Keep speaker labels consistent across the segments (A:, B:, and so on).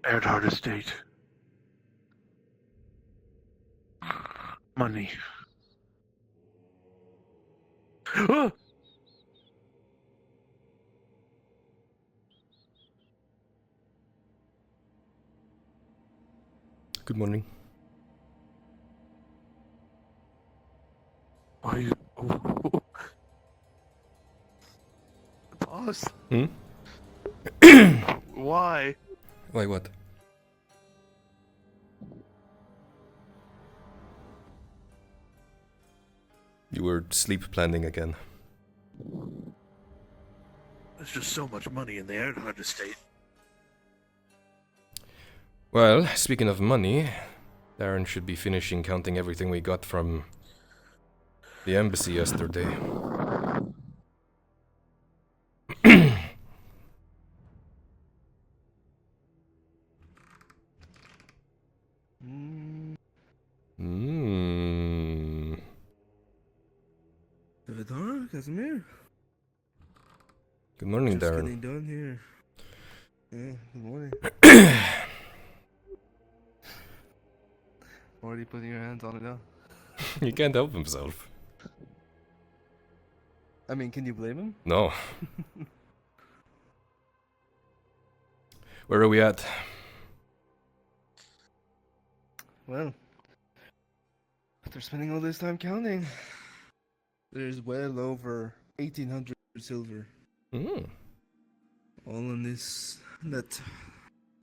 A: Earnhardt Estate. Money. Ah!
B: Good morning.
A: Why? Boss?
B: Hmm?
A: Why?
B: Why what? You were sleep planning again.
A: There's just so much money in the Earnhardt Estate.
B: Well, speaking of money, Darren should be finishing counting everything we got from the embassy yesterday.
C: Vidar, Casimir.
B: Good morning,
C: Just
B: Darren.
C: getting done here. Yeah, good morning. Already putting your hands on it now.
B: He can't help himself.
C: I mean, can you blame him?
B: No. Where are we at?
C: Well, after spending all this time counting, there's well over 1,800 silver.
B: Hmm.
C: All in this that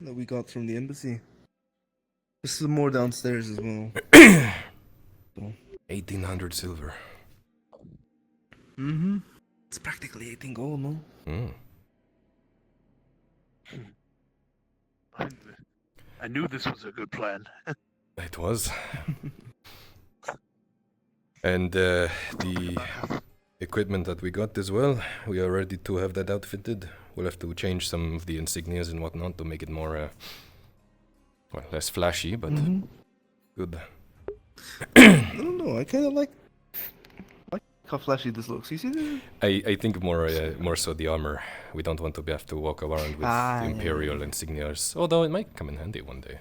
C: we got from the embassy. There's some more downstairs as well.
B: 1,800 silver.
C: Mm-hmm. It's practically 18 gold, no?
B: Hmm.
A: I knew this was a good plan.
B: It was. And the equipment that we got as well, we are ready to have that outfitted. We'll have to change some of the insignias and whatnot to make it more, well, less flashy, but good.
C: I don't know. I kind of like how flashy this looks. You see that?
B: I think more so the armor. We don't want to have to walk around with the Imperial insignias, although it might come in handy one day.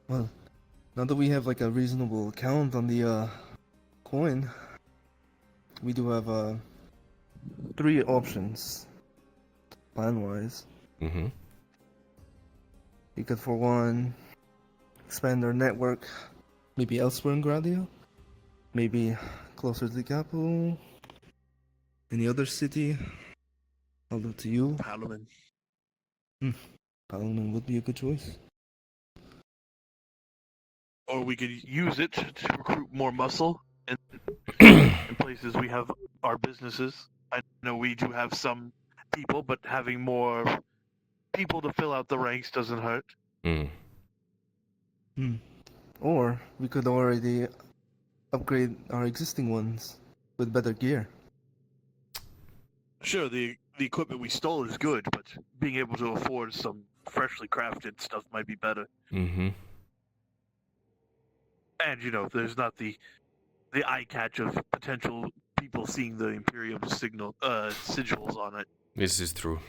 C: Well, now that we have like a reasonable count on the coin, we do have 3 options plan-wise.
B: Mm-hmm.
C: We could, for one, expand our network maybe elsewhere in Gradia, maybe closer to the capital, any other city. I'll leave it to you.
A: Paladin.
C: Paladin would be a good choice.
A: Or we could use it to recruit more muscle in places we have our businesses. I know we do have some people, but having more people to fill out the ranks doesn't hurt.
C: Or we could already upgrade our existing ones with better gear.
A: Sure, the equipment we stole is good, but being able to afford some freshly crafted stuff might be better.
B: Mm-hmm.
A: And there's not the eye catch of potential people seeing the Imperium sigils on it.
B: This is true.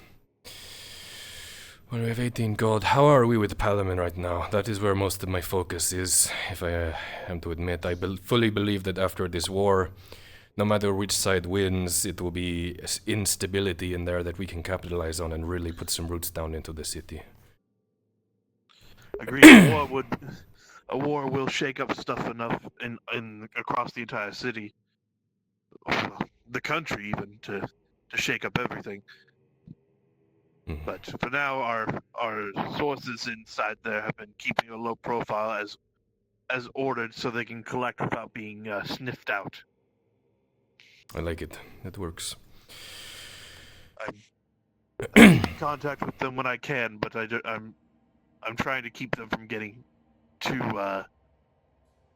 B: Well, we have 18 gold. How are we with Palamon right now? That is where most of my focus is, if I am to admit. I fully believe that after this war, no matter which side wins, it will be instability in there that we can capitalize on and really put some roots down into the city.
A: Agreed. A war will shake up stuff enough in across the entire city, the country even, to shake up everything. But for now, our sources inside there have been keeping a low profile as ordered, so they can collect without being sniffed out.
B: I like it. It works.
A: I keep in contact with them when I can, but I'm trying to keep them from getting too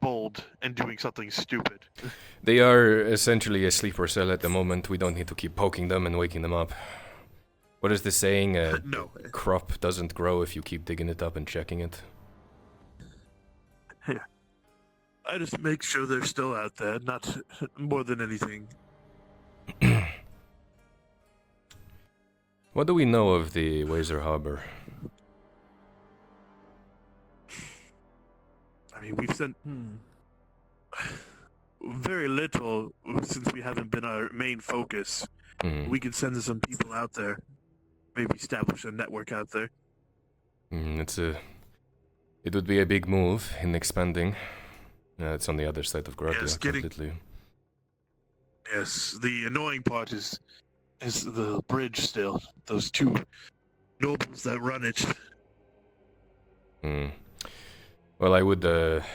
A: bold and doing something stupid.
B: They are essentially a sleeper cell at the moment. We don't need to keep poking them and waking them up. What is the saying?
A: No.
B: Crop doesn't grow if you keep digging it up and checking it.
A: Yeah. I just make sure they're still out there, not more than anything.
B: What do we know of the Wazer Harbor?
A: I mean, we've sent very little since we haven't been our main focus.
B: Hmm.
A: We could send some people out there, maybe establish a network out there.
B: It would be a big move in expanding. It's on the other side of Gradia,
A: Yes,
B: completely.
A: Yes, the annoying part is the bridge still. Those two nobles that run it.
B: Well, I would have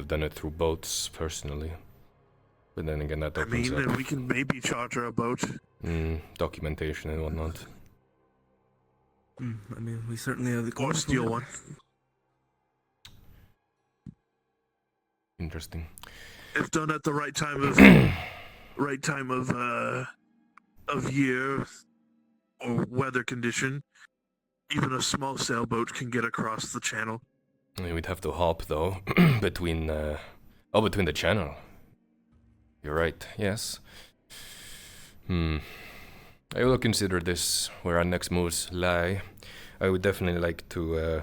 B: done it through boats personally, but then again, that
A: I
B: opens
A: mean,
B: up
A: we can maybe charter a boat.
B: documentation and whatnot.
C: I mean, we certainly have the
A: Or
C: cost.
A: steal one.
B: Interesting.
A: If done at the right time of year or weather condition, even a small sailboat can get across the channel.
B: We'd have to hop though between the channel. You're right. Yes. I will consider this where our next moves lie. I would definitely like to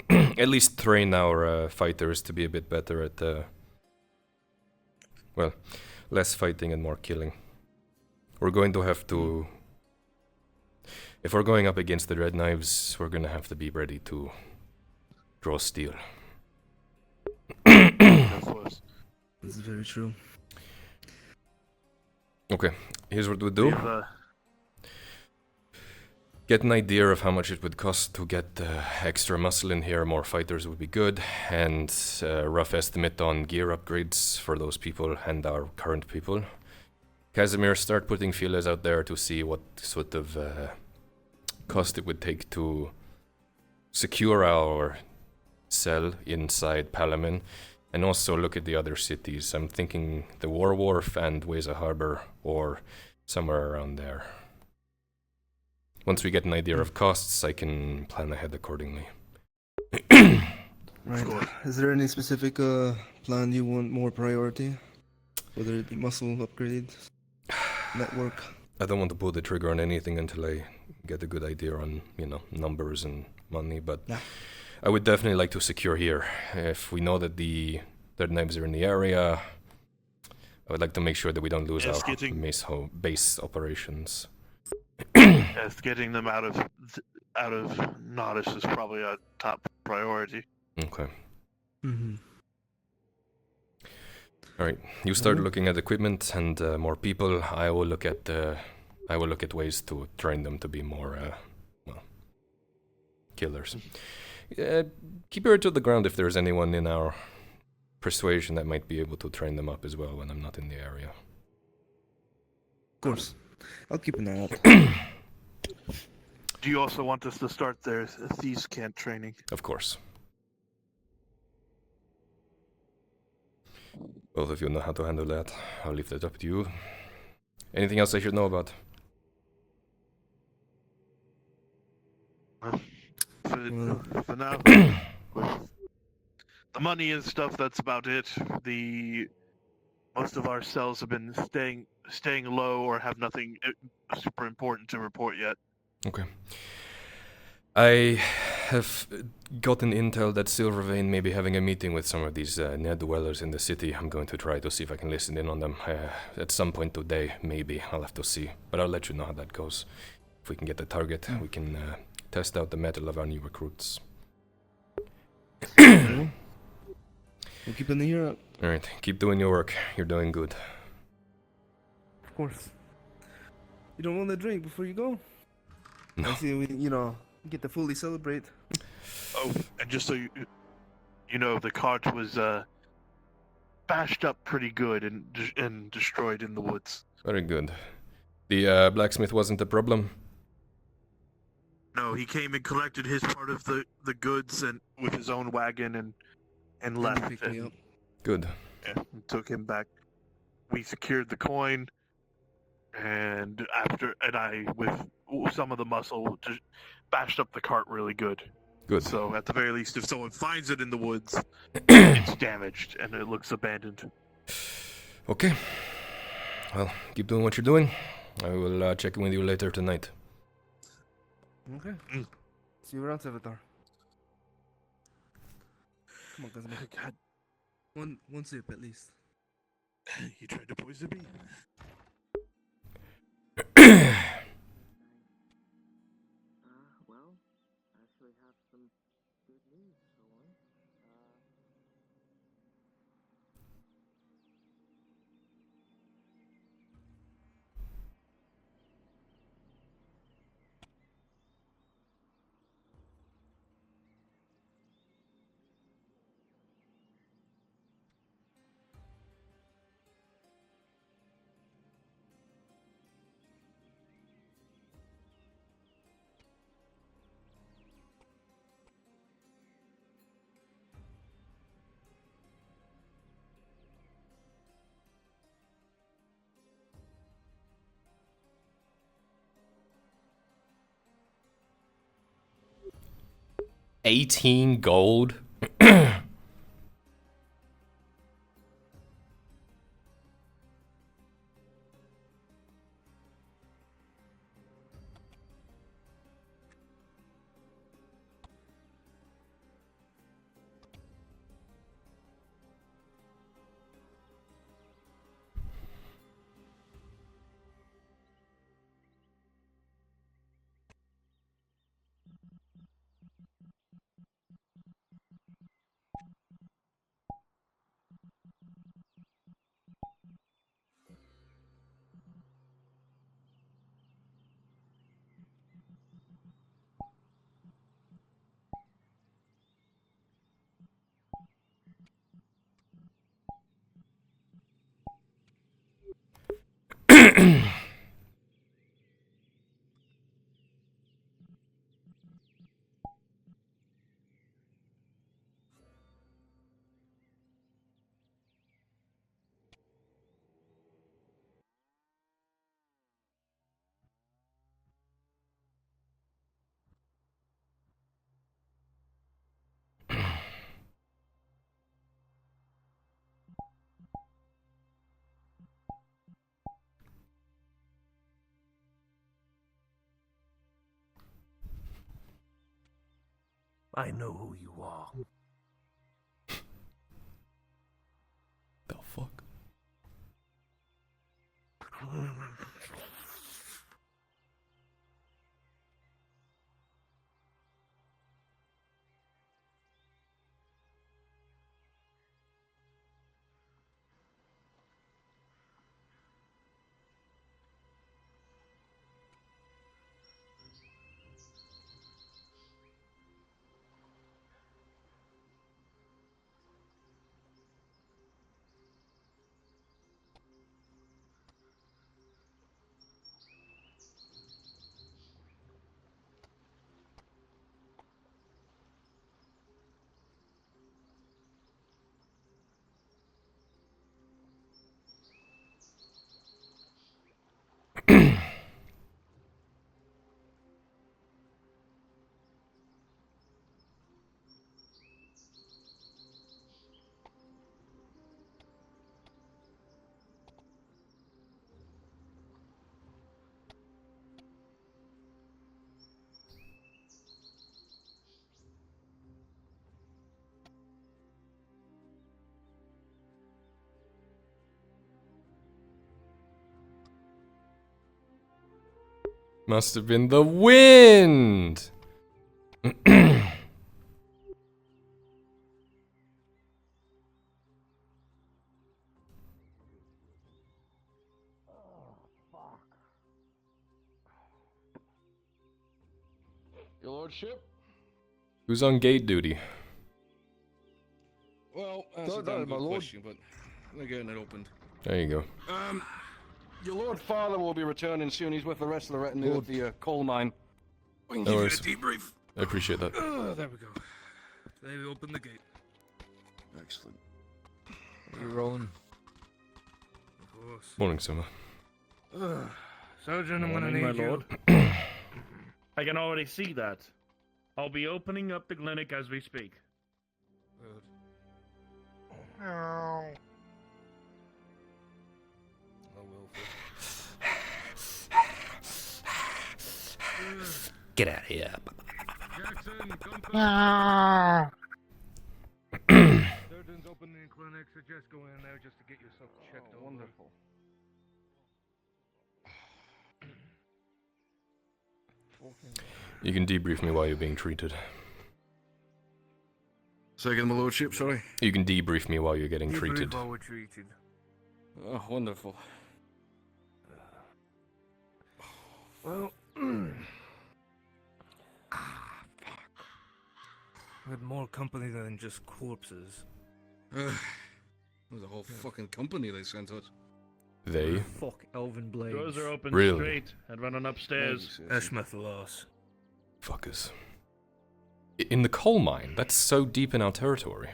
B: at least train our fighters to be a bit better at well, less fighting and more killing. We're going to have to, if we're going up against the Red Knives, we're gonna have to be ready to draw steel.
A: Of course.
C: This is very true.
B: Okay, here's what we do.
A: We have,
B: Get an idea of how much it would cost to get extra muscle in here, more fighters would be good, and a rough estimate on gear upgrades for those people and our current people. Casimir, start putting feelers out there to see what sort of cost it would take to secure our cell inside Palamin, and also look at the other cities. I'm thinking the War Wharf and Weza Harbor, or somewhere around there. Once we get an idea of costs, I can plan ahead accordingly.
C: Right. Is there any specific plan you want more priority? Whether it be muscle upgrade, network?
B: I don't want to pull the trigger on anything until I get a good idea on, numbers and money, but
C: Yeah.
B: I would definitely like to secure here. If we know that the Red Knives are in the area, I would like to make sure that we don't lose
A: Yes,
B: our base operations.
A: yes, getting them out of Nautis is probably a top priority.
B: Okay.
C: Mm-hmm.
B: All right. You start looking at equipment and more people. I will look at ways to train them to be more, killers. Keep your ear to the ground if there's anyone in our persuasion that might be able to train them up as well when I'm not in the area.
C: Of course. I'll keep an eye out.
A: Do you also want us to start their thieves' cant training?
B: Of course. Both of you know how to handle that. I'll leave that up to you. Anything else I should know about?
A: For now, with the money and stuff, that's about it. Most of our cells have been staying low or have nothing super important to report yet.
B: Okay. I have gotten intel that Silvervein may be having a meeting with some of these ne'er-dwellers in the city. I'm going to try to see if I can listen in on them at some point today, maybe. I'll have to see. But I'll let you know how that goes. If we can get the target, we can test out the mettle of our new recruits.
C: We'll keep an ear out.
B: Alright, keep doing your work. You're doing good.
C: Of course. You don't want a drink before you go?
B: No.
C: I see we, get to fully celebrate.
A: Oh, and just so you know, the cart was bashed up pretty good and destroyed in the woods.
B: Very good. The blacksmith wasn't a problem?
A: No, he came and collected his part of the goods and with his own wagon and left.
C: Pick me up.
B: Good.
A: Yeah, and took him back. We secured the coin, and I with some of the muscle just bashed up the cart really good.
B: Good.
A: So at the very least, if someone finds it in the woods, it's damaged and it looks abandoned.
B: Okay. Well, keep doing what you're doing. I will check in with you later tonight.
C: Okay. See you around, Sevatar. Come on, Kazuma.
A: God,
C: One sip at least.
A: you tried to poison me.
D: Well, I actually have some good news for once.
B: $18 gold.
A: I know who you are.
B: The fuck? Must have been the wind.
E: Your lordship?
B: Who's on gate duty?
C: Well, that's
E: No,
C: a damn
E: no, my
C: good
E: lord.
C: question, but we're getting it opened.
B: There you go.
E: Your lord father will be returning soon. He's with the rest of the retinue at the coal mine.
C: We can
B: No
C: give
B: worries.
C: you a debrief.
B: I appreciate that.
C: There we go. They open the gate.
E: Excellent.
D: Are you rolling?
C: Of course.
B: Morning, Summer.
C: Sergeant, I'm gonna
F: Morning, my
C: need you.
F: lord. I can already see that. I'll be opening up the clinic as we speak.
C: Good. I will.
G: Get out of here.
C: Surgeons opening clinic. Suggest going in there just to get yourself checked over.
E: Wonderful.
B: You can debrief me while you're being treated.
E: Second, my lordship, sorry.
B: You can debrief me while you're getting treated.
C: While we're treated.
E: Oh, wonderful.
C: Well, with more company than just corpses.
E: There's a whole fucking company they sent us.
B: They?
G: Fuck Elven Blades.
F: Doors are open
B: Really?
F: straight. Head running upstairs.
C: Ashmeth loss.
B: Fuckers. In the coal mine? That's so deep in our territory.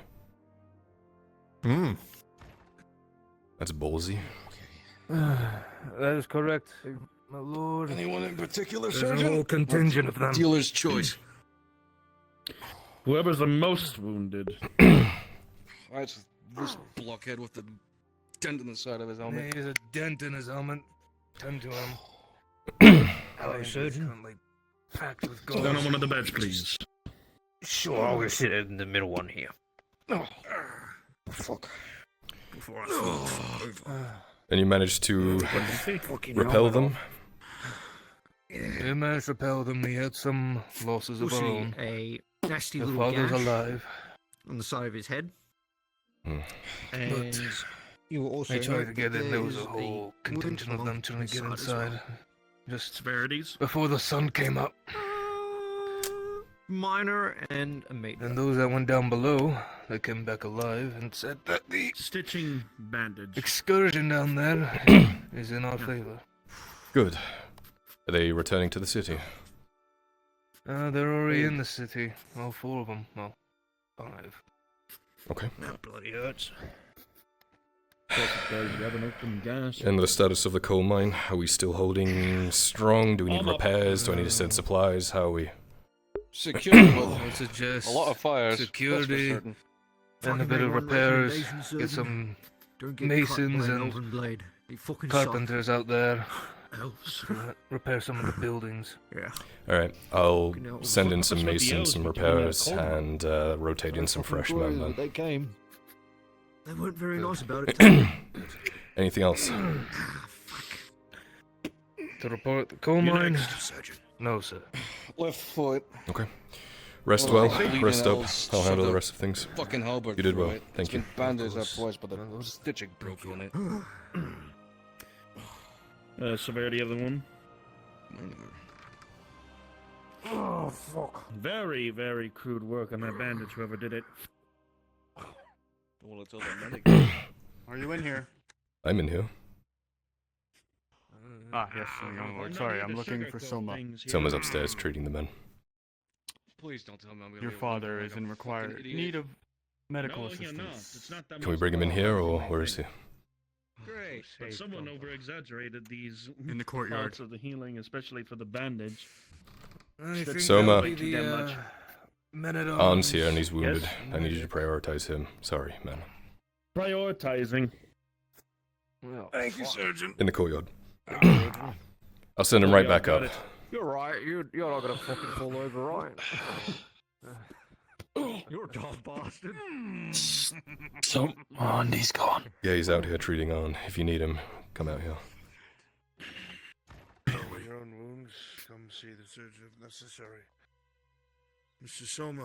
B: That's ballsy.
C: That is correct, my lord.
E: Anyone in particular,
C: There's
E: Sergeant?
C: a whole contingent of them.
E: Dealer's choice.
F: Whoever's the most wounded.
E: That's this blockhead with the dent in the side of his helmet.
C: He has a dent in his helmet. Tend to him.
G: Hello, Surgeon.
C: Currently packed with
F: Sit down
C: gold.
F: on one of the beds, please.
G: Sure, I'll go sit in the middle one here.
E: Fuck.
G: Before I fall over.
B: And you managed to
G: Fucking
B: repel
G: helmet
B: them?
C: We managed to repel them. We had some losses
G: You'll
C: of our
G: see
C: own.
G: a nasty
C: The
G: little
C: father's
G: gash
C: alive.
G: on the side of his head.
B: Hmm.
G: And you will also
C: They tried
G: note
C: to get
G: that
C: in. There was a
G: there's
C: whole contingent of them trying to get
G: inside as well.
C: inside. Just
F: Severities.
C: before the sun came up.
G: Minor and a major.
C: And those that went down below, they came back alive and said that the
F: Stitching bandage.
C: excursion down there is in our favor.
B: Good. Are they returning to the city?
C: They're already in the city. All four of them. Well, 5.
B: Okay.
G: That bloody hurts.
F: You have an open gas.
B: And the status of the coal mine? Are we still holding strong? Do we need
F: I'm up.
B: repairs? Do I need to send supplies? How are we?
E: Security with
C: I suggest
E: a lot of fires.
C: security
E: That's for certain.
C: and a
G: Fucking
C: bit of
G: make one
C: repairs.
G: recommendation,
C: Get
G: Surgeon.
C: some
G: Don't get
C: masons
G: cut by an
C: and
G: elven blade. They fucking
C: carpenters out there
G: suck. Elves.
C: to repair some of the buildings.
G: Yeah.
B: Alright, I'll
G: Fucking hell.
B: send in
F: What's
B: some
F: with the
B: masons,
F: elves
B: some
F: doing in a
B: repairs,
F: coal mine?
B: and rotate in some fresh men then.
E: They came.
G: They weren't very nice about it.
B: Anything else?
C: To report the coal
F: You're
C: mine?
F: next.
G: Surgeon.
C: No, sir.
E: Left foot.
B: Okay. Rest
E: Well,
B: well,
E: bleeding
B: rest up.
E: elves
B: I'll handle the
E: shoved
B: rest of things.
E: Fucking halberd
B: You did
E: through
B: well.
E: it.
B: Thank
E: It's
B: you.
E: been bandaged up
C: course.
E: twice, but the stitching broke on it.
F: Severity of the wound.
G: Oh, fuck.
F: Very, very crude work on that bandage, whoever did it.
E: Well, it's all the medic.
H: Are you in here?
B: I'm in here.
H: Ah, yes, young lord. Sorry, I'm looking for Soma.
B: Someone's upstairs treating the men.
E: Please don't tell me I'm gonna
H: Your
E: be
H: father
E: like
H: is a in
E: fucking
H: required
E: idiot.
H: need of medical
F: No, you're not.
H: assistance.
F: It's not that
B: Can we
F: much
B: bring him in
F: more.
B: here, or where is he?
G: Great.
F: But someone over-exaggerated these
H: In the courtyard.
F: parts of the healing, especially for the bandage.
C: I think
B: Soma.
C: that'll be
F: Too damn
C: the,
F: much.
C: men at
B: Arn's here and he's wounded.
F: Yes?
B: I need you to prioritize him. Sorry, man.
F: Prioritizing.
C: Well,
E: Thank you, Surgeon.
B: In the courtyard. I'll send him
F: Oh,
B: right
F: yeah,
B: back
F: got
B: up.
F: it.
G: You're right. You're not gonna fucking fall over, right? You're a dumb bastard.
H: So, Andy's gone.
B: Yeah, he's out here treating on. If you need him, come out here.
I: Your own wounds, come see the surgeon if necessary. Mr. Soma.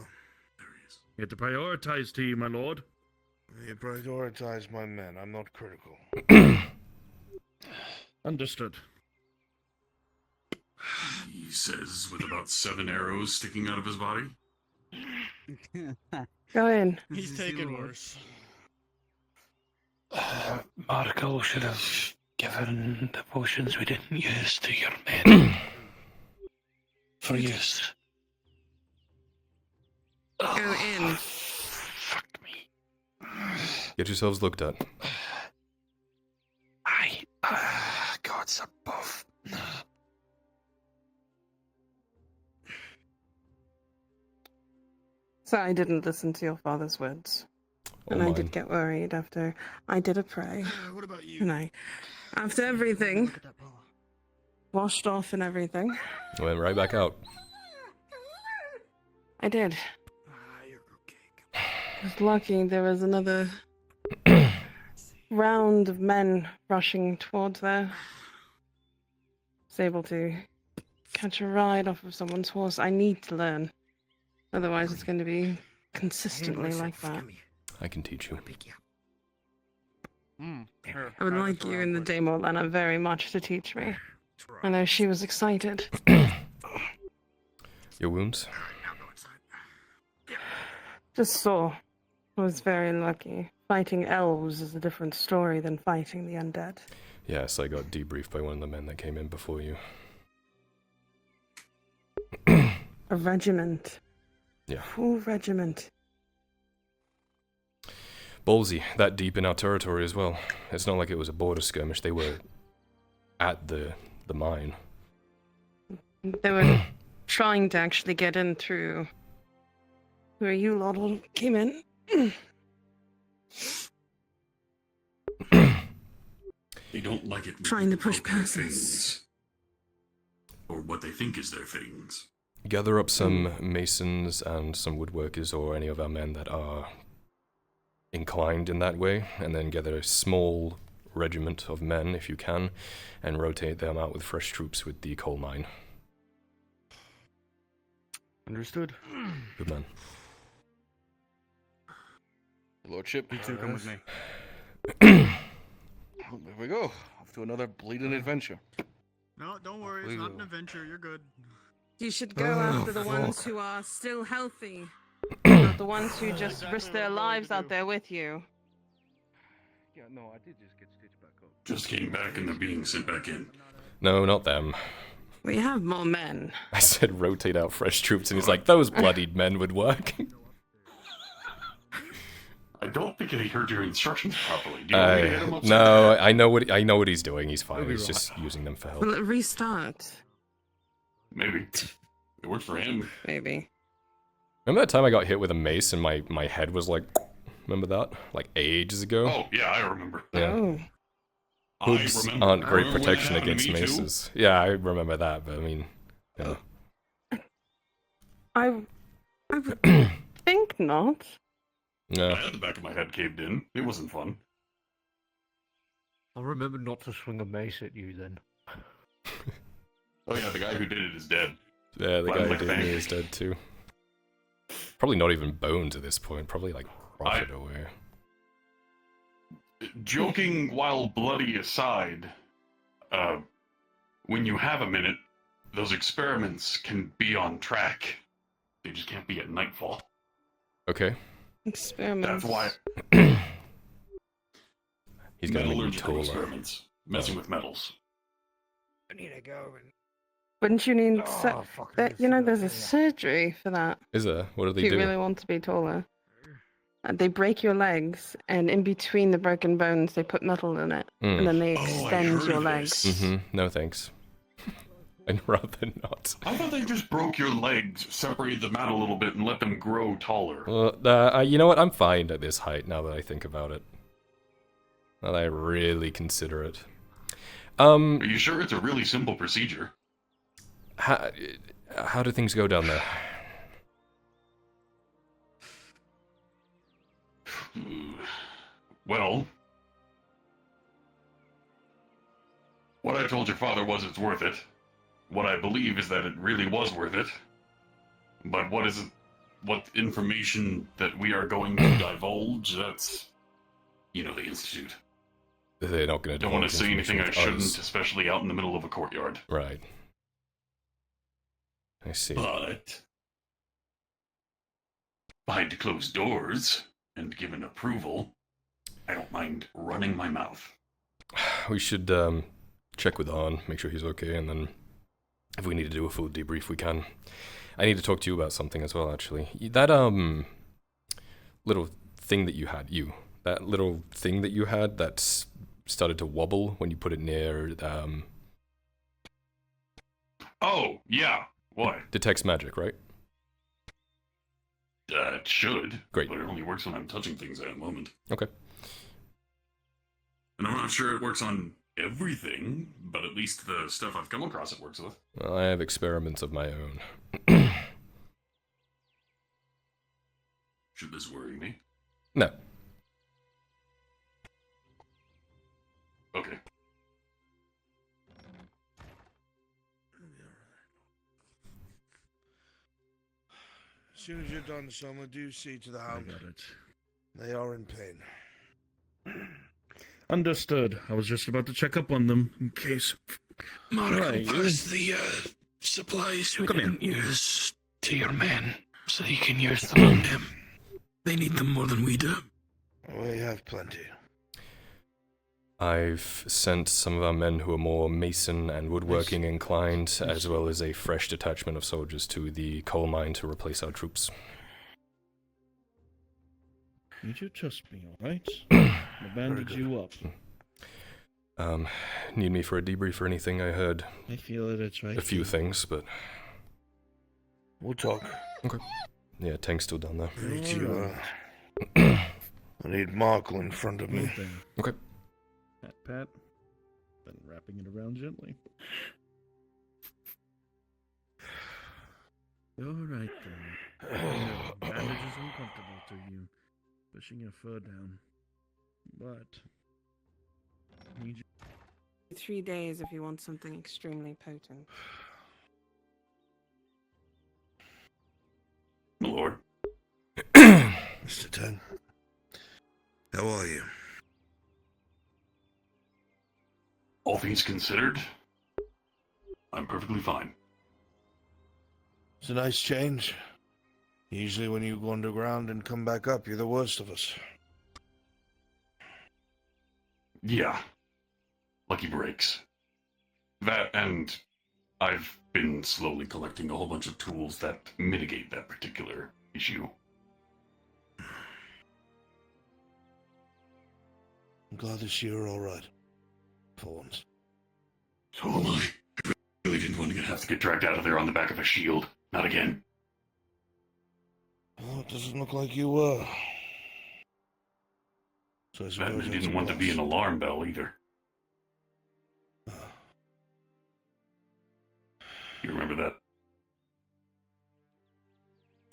F: You have to prioritize to you, my lord.
I: You prioritize my men. I'm not critical.
F: Understood.
J: He says with about 7 arrows sticking out of his body.
K: Go in.
H: He's taken worse.
I: Marco should have given the potions we didn't use to your men. For use.
K: Go in.
I: Fuck me.
B: Get yourselves looked at.
I: God's above.
K: So I didn't listen to your father's words.
B: Oh,
K: And I
B: mine.
K: did get worried after I did a pray.
I: What about you?
K: And after everything,
G: Look at that bar.
K: washed off and everything.
B: Went right back out.
K: I did. I was lucky there was another round of men rushing towards there. Was able to catch a ride off of someone's horse. I need to learn. Otherwise it's going to be consistently like that.
B: I can teach you.
K: I would like you and the Dame Orlana very much to teach me. I know she was excited.
B: Your wounds?
K: Just saw. I was very lucky. Fighting elves is a different story than fighting the undead.
B: Yes, I got debriefed by one of the men that came in before you.
K: A regiment.
B: Yeah.
K: Full regiment.
B: Ballsy, that deep in our territory as well. It's not like it was a border skirmish, they were at the mine.
K: They were trying to actually get in through where you lot all came in.
J: They don't like it when
K: Trying to
J: people
K: push
J: poke their
K: past us.
J: things. Or what they think is their things.
B: Gather up some masons and some woodworkers or any of our men that are inclined in that way, and then gather a small regiment of men, if you can, and rotate them out with fresh troops with the coal mine.
E: Understood.
B: Good man.
E: Lordship.
H: You two come with me.
E: Well, there we go. Off to another bleeding adventure.
H: No, don't worry. It's not an adventure. You're good.
K: You should go after the ones who are still healthy. Not the ones who just risk their lives out there with you.
E: Yeah, no, I did just get stitched back up.
J: Just came back and they're being sent back in.
B: No, not them.
K: We have more men.
B: I said rotate out fresh troops, and he's like, those bloodied men would work.
J: I don't think he heard your instructions properly. Do you want me to hit him upside the
B: No,
J: head?
B: I know what he's doing. He's fine.
H: Maybe
B: He's
H: wrong.
B: just using them for help.
K: Will it restart?
J: Maybe. It worked for him.
K: Maybe.
B: Remember that time I got hit with a mace and my head was like, remember that? Like ages ago?
J: Oh, yeah, I remember.
B: Yeah.
K: Oh.
B: Hoods
J: I remember.
B: aren't great
J: Remember when
B: protection
J: that happened
B: against
J: to me, too?
B: maces. Yeah, I remember that, but I mean, yeah.
K: I would think not.
J: I
B: No.
J: had the back of my head caved in. It wasn't fun.
G: I'll remember not to swing a mace at you then.
J: Oh yeah, the guy who did it is dead.
B: Yeah, the
J: Well,
B: guy who
J: like
B: did me
J: that.
B: is dead too. Probably not even bones at this point. Probably like rotted away.
J: Joking while bloody aside, when you have a minute, those experiments can be on track. They just can't be at nightfall.
B: Okay.
K: Experiments.
J: That's why
B: He's gonna make me
J: metallurgical
B: taller.
J: experiments, messing with metals.
G: I need to go and...
K: Wouldn't you need
G: Oh, fuck,
K: that? You know, there's a surgery for that.
B: Is there? What do
K: If
B: they
K: you
B: do?
K: really want to be taller. They break your legs, and in between the broken bones, they put metal in it, and then they
J: Oh, I
K: extend
J: heard
K: your
J: of
K: legs.
J: this.
B: No thanks. I'd rather not.
J: I thought they just broke your legs, separated them out a little bit, and let them grow taller.
B: Well, you know what? I'm fine at this height now that I think about it. Now that I really consider it.
J: Are you sure it's a really simple procedure?
B: How do things go down there?
J: Well, what I told your father was it's worth it. What I believe is that it really was worth it. But what information that we are going to divulge, that's, the Institute.
B: They're not going to
J: Don't want to
B: divulge
J: say anything I
B: information with
J: shouldn't,
B: us.
J: especially out in the middle of a courtyard.
B: Right. I see.
J: But behind closed doors, and given approval, I don't mind running my mouth.
B: We should check with Arn, make sure he's okay, and then if we need to do a full debrief, we can. I need to talk to you about something as well, actually. That little thing that you had, that little thing that you had that started to wobble when you put it near
J: Oh, yeah. What?
B: detects magic, right?
J: It should.
B: Great.
J: But it only works when I'm touching things at a moment.
B: Okay.
J: And I'm not sure it works on everything, but at least the stuff I've come across it works with.
B: Well, I have experiments of my own.
J: Should this worry me?
B: No.
J: Okay.
L: As soon as you're done, Soma, do see to the
F: I
L: hound.
F: got it.
L: They are in pain.
F: Understood. I was just about to check up on them in case.
I: Mark,
F: Right,
I: pass the supplies we didn't use to your men, so you can use them on them. They need them more than we do.
L: We have plenty.
B: I've sent some of our men who are more mason and woodworking inclined, as well as a fresh detachment of soldiers to the coal mine to replace our troops.
F: You do trust me, alright? I'll bandage you up.
B: Need me for a debrief or anything? I heard
F: I feel that it's right.
B: a few things, but...
L: We'll talk.
B: Okay. Yeah, tank's still down there.
L: I need to, I need Markle in front of me.
B: Okay.
F: Pat, pat. Then wrapping it around gently. Alright then. I know the bandage is uncomfortable to you. Pushing your fur down. But... I need you
K: 3 days if you want something extremely potent.
J: My lord.
L: Mr. Tang, how are you?
J: All things considered, I'm perfectly fine.
L: It's a nice change. Usually when you go underground and come back up, you're the worst of us.
J: Yeah. Lucky breaks. That, and I've been slowly collecting a whole bunch of tools that mitigate that particular issue.
L: I'm glad to see you're alright. For once.
J: So am I. I really didn't want to have to get dragged out of there on the back of a shield. Not again.
L: Well, it doesn't look like you were. So I
J: That
L: suppose
J: man
L: that's
J: didn't
L: a
J: want to be
L: loss.
J: an alarm bell either. You remember that?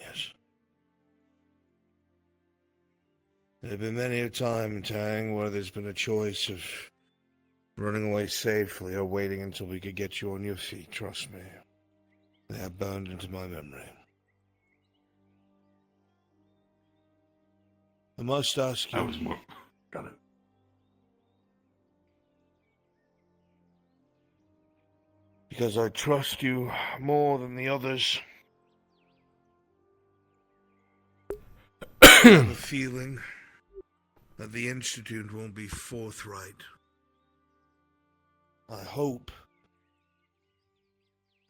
L: Yes. There have been many a time, Tang, where there's been a choice of running away safely or waiting until we could get you on your feet, trust me. They are burned into my memory. I must ask you...
J: I was more... Got it.
L: Because I trust you more than the others. I have a feeling that the Institute won't be forthright. I hope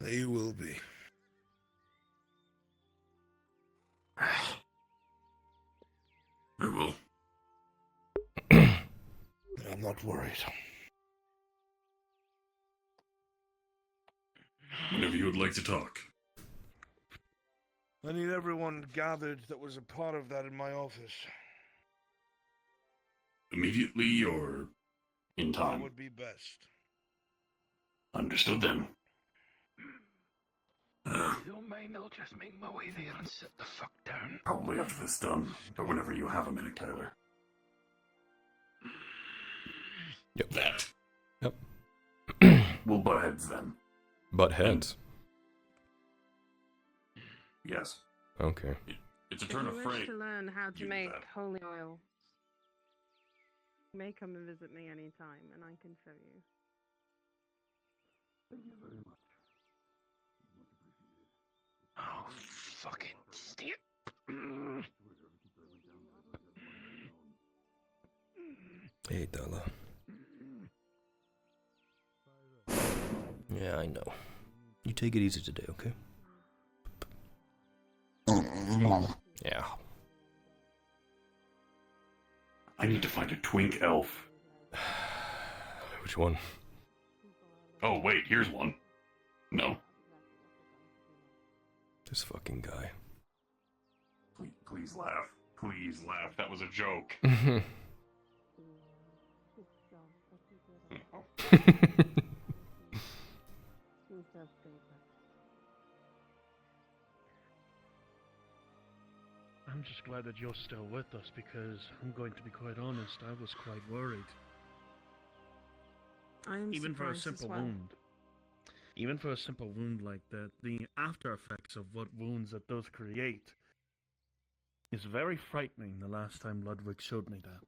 L: that you will be.
J: I will.
L: I'm not worried.
J: Whenever you would like to talk.
L: I need everyone gathered that was a part of that in my office.
J: Immediately or in
L: That
J: time?
L: would be best.
J: Understood then.
I: If you don't mind, I'll just make my way there and sit the fuck down.
J: Probably after this done, but whenever you have a minute, Tyler.
B: Yep.
J: That.
B: Yep.
J: We'll butt heads then.
B: Butt heads?
J: Yes.
B: Okay.
J: It's a
K: If
J: turn
K: you
J: of
K: wish
J: freight.
K: to learn how to
J: Use
K: make
J: that.
K: holy oil, you may come and visit me anytime, and I can show you.
J: Thank you very much.
I: Oh, fucking stick.
B: Hey, Dala. Yeah, I know. You take it easy today, okay? Yeah.
J: I need to find a twink elf.
B: Which one?
J: Oh, wait, here's one. No.
B: This fucking guy.
J: Please laugh. Please laugh. That was a joke.
K: She does think that.
F: I'm just glad that you're still with us because I'm going to be quite honest, I was quite worried.
K: I am
F: Even for a
K: surprised as
F: simple
K: well.
F: wound. Even for a simple wound like that, the after effects of what wounds that those create is very frightening the last time Ludwig showed me that.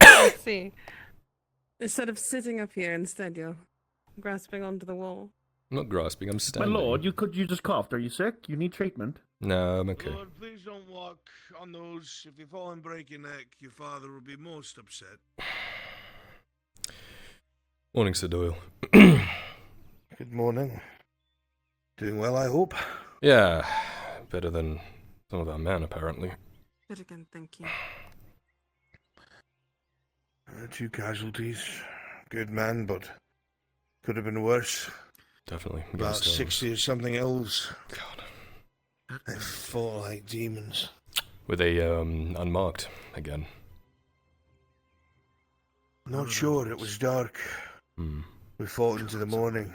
K: I see. Instead of sitting up here, instead you're grasping onto the wall.
B: I'm not grasping, I'm
F: My
B: standing.
F: lord, you just coughed. Are you sick? You need treatment?
B: No, I'm okay.
L: Lord, please don't walk on those. If you fall and break your neck, your father will be most upset.
B: Morning, Sir Doyle.
L: Good morning. Doing well, I hope.
B: Yeah, better than some of our men, apparently.
K: Good again, thank you.
L: 2 casualties. Good man, but could have been worse.
B: Definitely.
L: About 60 or something elves.
B: God.
L: They fought like demons.
B: Were they unmarked again?
L: Not sure, it was dark. We fought into the morning.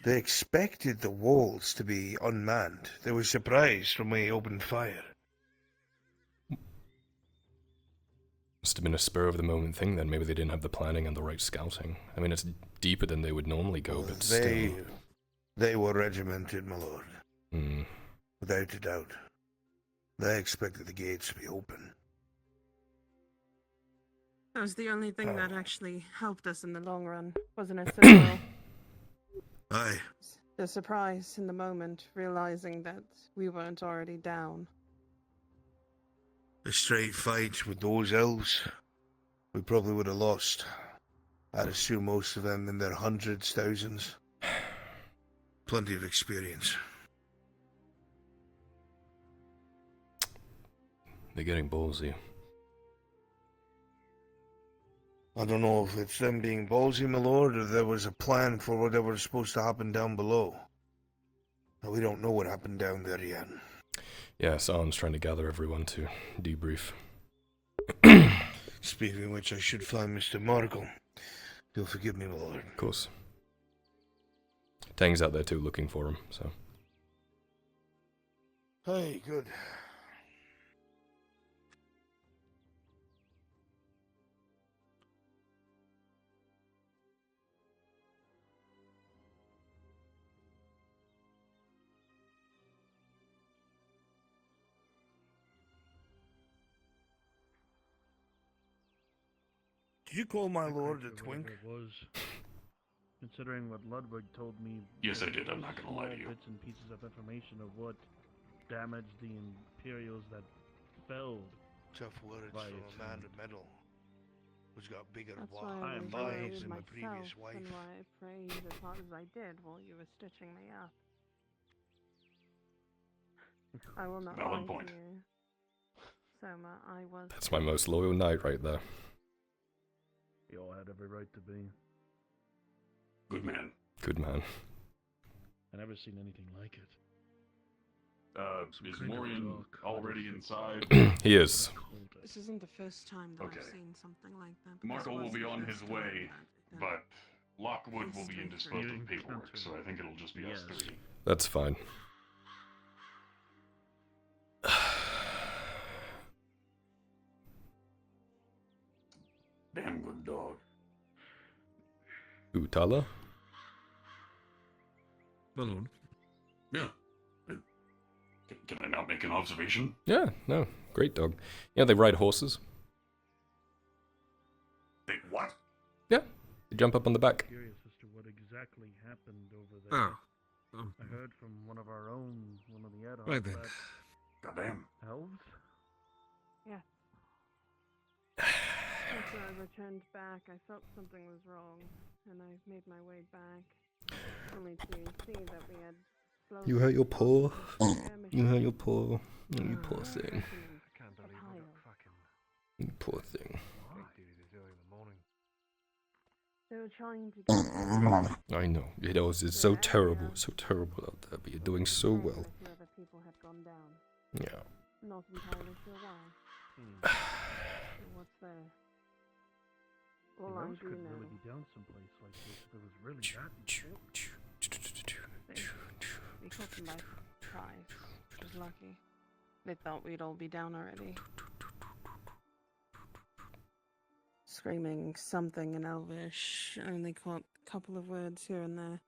L: They expected the walls to be unmanned. They were surprised when we opened fire.
B: Must have been a spur of the moment thing then. Maybe they didn't have the planning and the right scouting. I mean, it's deeper than they would normally go, but still.
L: They were regimented, my lord. Without a doubt. They expected the gates to be open.
K: That was the only thing that actually helped us in the long run, wasn't it, Citadel?
L: Aye.
K: The surprise in the moment, realizing that we weren't already down.
L: A straight fight with those elves, we probably would have lost. I'd assume most of them in their hundreds, thousands. Plenty of experience.
B: They're getting ballsy.
L: I don't know if it's them being ballsy, my lord, or there was a plan for whatever was supposed to happen down below. We don't know what happened down there yet.
B: Yeah, San's trying to gather everyone to debrief.
L: Speaking of which, I should find Mr. Markle. You'll forgive me, my lord.
B: Of course. Tang's out there too, looking for him, so.
L: Hey, good. Did you call my lord a twink?
F: It was. Considering what Ludwig told me.
J: Yes, I did. I'm not gonna lie to you.
F: Bits and pieces of information of what damaged the Imperials that fell.
L: Tough words from a man of metal who's got bigger
K: That's why I was
L: wives
K: worried
L: than my
K: myself
L: previous wife.
K: and why I prayed as hard as I did while you were stitching me up. I will not lie to you. Soma, I was...
B: That's my most loyal knight right there.
F: You all had every right to be.
J: Good man.
B: Good man.
F: I never seen anything like it.
J: Is Morian already inside?
B: He is.
K: This isn't the first time that I've seen something like that.
J: Markle will be on his way, but Lockwood will be in disposal of paperwork, so I think it'll just be us 3.
B: That's fine.
J: Damn good dog.
B: Utala?
J: My lord. Yeah. Can I now make an observation?
B: Yeah, no. Great dog. Yeah, they ride horses.
J: They what?
B: Yeah. They jump up on the back.
F: Curious as to what exactly happened over there. I heard from one of our own, one of the adults.
J: Right then. Goddamn.
F: Elves?
K: Yeah. After I returned back, I felt something was wrong, and I made my way back, only to see that we had slowly...
B: You hurt your paw. You hurt your paw. Oh, you poor thing.
G: I can't believe we got fucking...
B: You poor thing.
K: They were trying to get...
B: I know. It was it's so terrible. So terrible out there, but you're doing so well.
K: Other people had gone down.
B: Yeah.
K: Not entirely sure why. Or what's there? All I
F: Rose
K: do
F: could
K: know.
F: really be down someplace like this if it was really that important.
K: We caught them by surprise, which was lucky. They thought we'd all be down already. Screaming something in Elvish, only caught a couple of words here and there.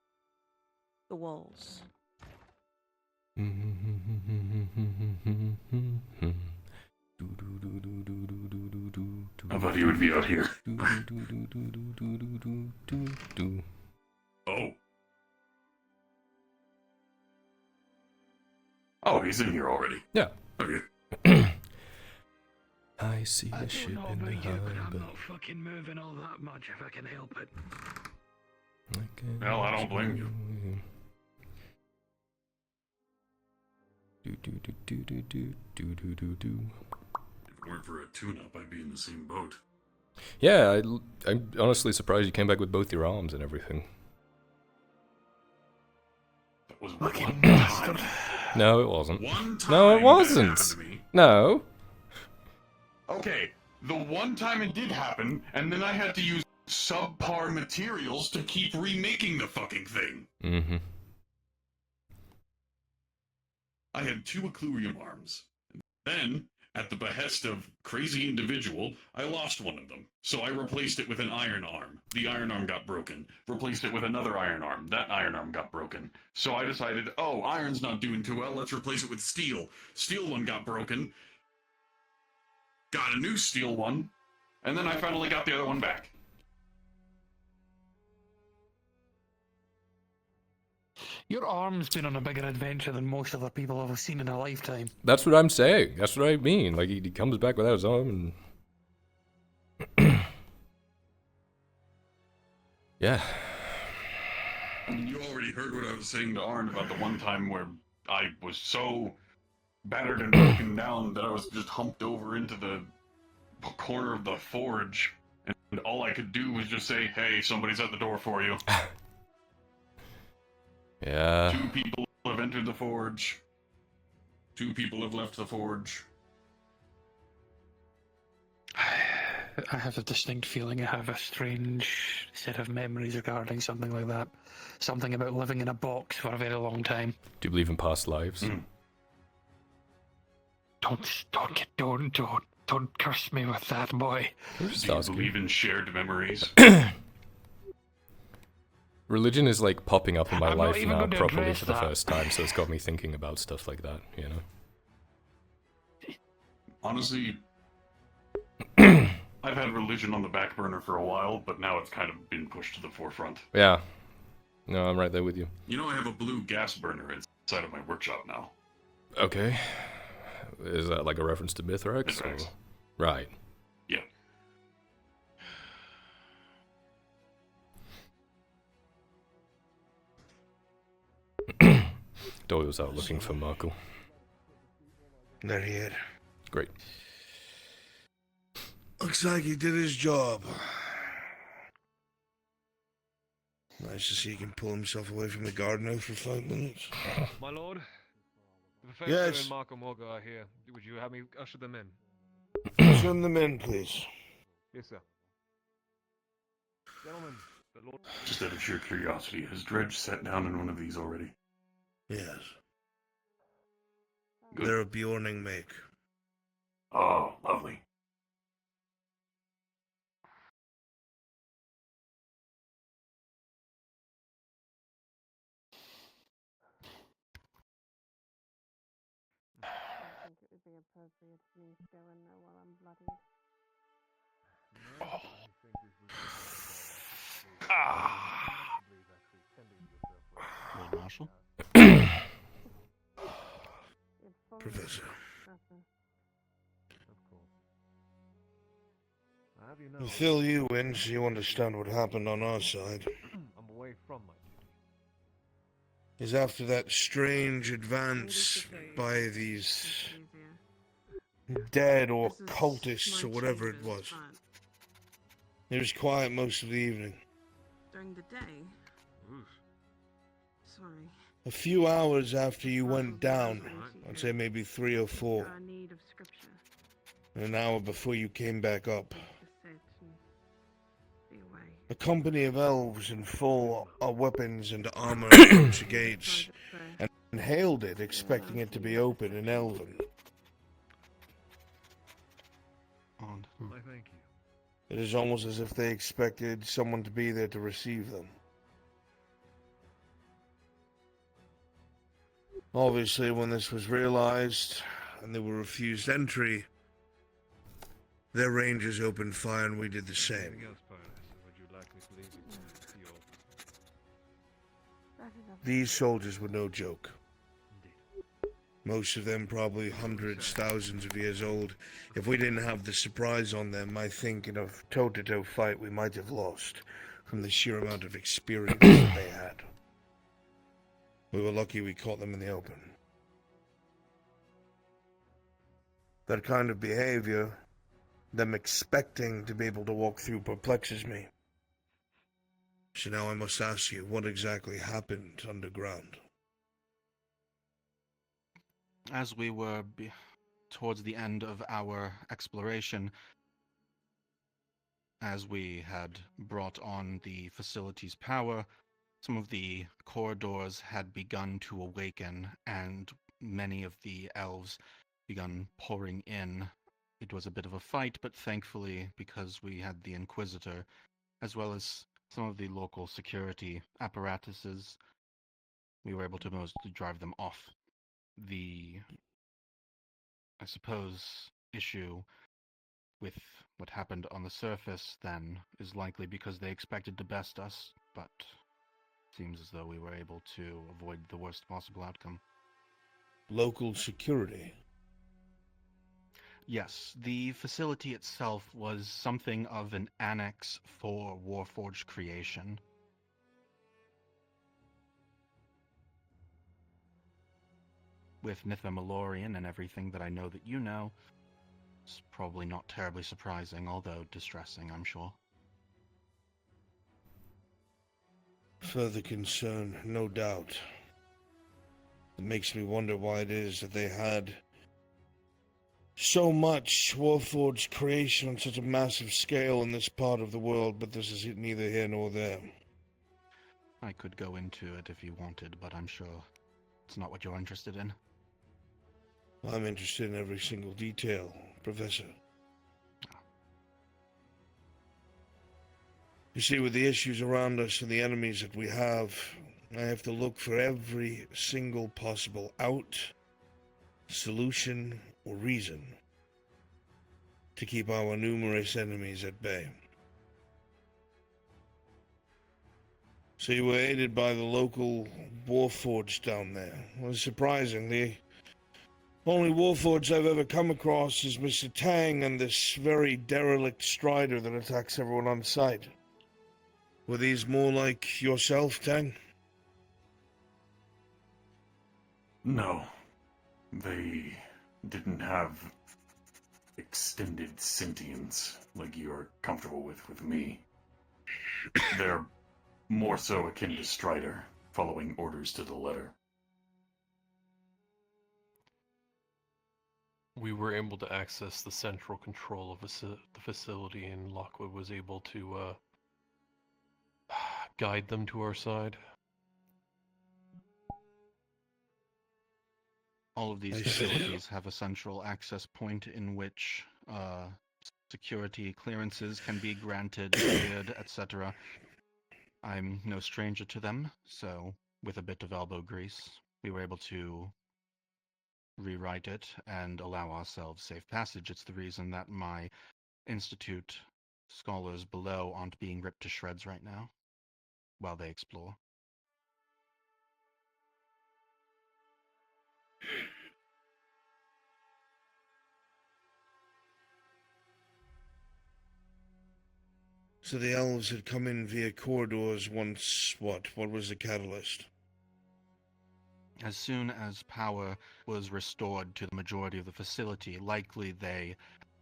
K: The walls.
J: I thought he would be out here. Oh. Oh, he's in here already.
B: Yeah.
J: Okay.
B: I see a ship in the harbor.
I: I'm not fucking moving all that much if I can help it.
J: Well, I don't blame you. If it weren't for a tune-up, I'd be in the same boat.
B: Yeah, I'm honestly surprised you came back with both your arms and everything.
J: That was one time.
B: No, it wasn't.
J: One time
B: No, it
J: that
B: wasn't.
J: happened to me.
B: No.
J: Okay, the one time it did happen, and then I had to use subpar materials to keep remaking the fucking thing.
B: Mm-hmm.
J: I had 2 Acclurium arms. Then, at the behest of crazy individual, I lost one of them. So I replaced it with an iron arm. The iron arm got broken. Replaced it with another iron arm. That iron arm got broken. So I decided, oh, iron's not doing too well, let's replace it with steel. Steel one got broken. Got a new steel one. And then I finally got the other one back.
I: Your arm's been on a bigger adventure than most other people I've seen in a lifetime.
B: That's what I'm saying. That's what I mean. Like, he comes back without his arm and... yeah.
J: I mean, you already heard what I was saying to Arn about the one time where I was so battered and broken down that I was just humped over into the corner of the forge, and all I could do was just say, hey, somebody's at the door for you.
B: Yeah.
J: 2 people have entered the forge. 2 people have left the forge.
I: I have a distinct feeling I have a strange set of memories regarding something like that. Something about living in a box for a very long time.
B: Do you believe in past lives?
I: Don't curse me with that, boy.
J: Do you believe in shared memories?
B: Religion is like popping up in my
I: I'm not
B: life
I: even
B: now
I: going to
B: properly
I: address
B: for the
I: that.
B: first time, so it's got me thinking about stuff like that, you know?
J: Honestly, I've had religion on the back burner for a while, but now it's kind of been pushed to the forefront.
B: Yeah. No, I'm right there with you.
J: You know, I have a blue gas burner inside of my workshop now.
B: Okay. Is that like a reference to Mithrax?
J: Mithrax.
B: Or... Right.
J: Yeah.
B: Doyle was out looking for Markle.
L: They're here.
B: Great.
L: Looks like he did his job. Nice to see he can pull himself away from the gardener for 5 minutes.
G: My lord, the professor
L: Yes.
G: and Marco Morga are here. Would you have me usher them in?
L: Send them in, please.
G: Yes, sir. Gentlemen, the lord...
J: Just out of sheer curiosity, has Dredge sat down in one of these already?
L: Yes.
J: Good.
L: They're a Bjorning make.
J: Oh, lovely.
K: I think it would be appropriate for me to go in there while I'm bloodied.
H: Lord Marshal?
L: Professor.
G: I have you know,
L: We'll fill you in so you understand what happened on our side.
G: I'm away from my...
L: Is after that strange advance by these dead or cultists or whatever it was. It was quiet most of the evening.
K: During the day? Sorry.
L: A few hours after you went down, I'd say maybe 3 or 4.
K: Our need of scripture.
L: An hour before you came back up.
K: To sit and be away.
L: A company of elves in full weapons and armor approached the gates and hailed it, expecting it to be open in Elven.
E: Odd.
G: I thank you.
L: It is almost as if they expected someone to be there to receive them. Obviously, when this was realized and they were refused entry, their rangers opened fire and we did the same.
G: Anything else, Baroness, or would you like me to leave you to your...
L: These soldiers were no joke. Most of them probably hundreds, thousands of years old. If we didn't have the surprise on them, I think in a toe-to-toe fight we might have lost from the sheer amount of experience that they had. We were lucky we caught them in the open. That kind of behavior, them expecting to be able to walk through, perplexes me. So now I must ask you, what exactly happened underground?
M: As we were towards the end of our exploration, as we had brought on the facility's power, some of the corridors had begun to awaken, and many of the elves begun pouring in. It was a bit of a fight, but thankfully, because we had the Inquisitor, as well as some of the local security apparatuses, we were able to mostly drive them off. The, I suppose, issue with what happened on the surface then is likely because they expected to best us, but seems as though we were able to avoid the worst possible outcome.
L: Local security?
M: Yes, the facility itself was something of an annex for Warforged creation. With Nithemilorian and everything that I know that you know, it's probably not terribly surprising, although distressing, I'm sure.
L: Further concern, no doubt. It makes me wonder why it is that they had so much Warforged creation on such a massive scale in this part of the world, but this is neither here nor there.
M: I could go into it if you wanted, but I'm sure it's not what you're interested in.
L: I'm interested in every single detail, Professor. You see, with the issues around us and the enemies that we have, I have to look for every single possible out, solution, or reason to keep our numerous enemies at bay. So you were aided by the local Warforged down there. Well, it's surprising. The only Warforged I've ever come across is Mr. Tang and this very derelict Strider that attacks everyone on sight. Were these more like yourself, Tang?
J: No. They didn't have extended sentience like you're comfortable with me. They're more so akin to Strider, following orders to the letter.
N: We were able to access the central control of the facility, and Lockwood was able to guide them to our side.
M: All of these facilities have a central access point in which security clearances can be granted, cleared, etc. I'm no stranger to them, so with a bit of elbow grease, we were able to rewrite it and allow ourselves safe passage. It's the reason that my Institute scholars below aren't being ripped to shreds right now while they explore.
L: So the elves had come in via corridors once, what was the catalyst?
M: As soon as power was restored to the majority of the facility, likely they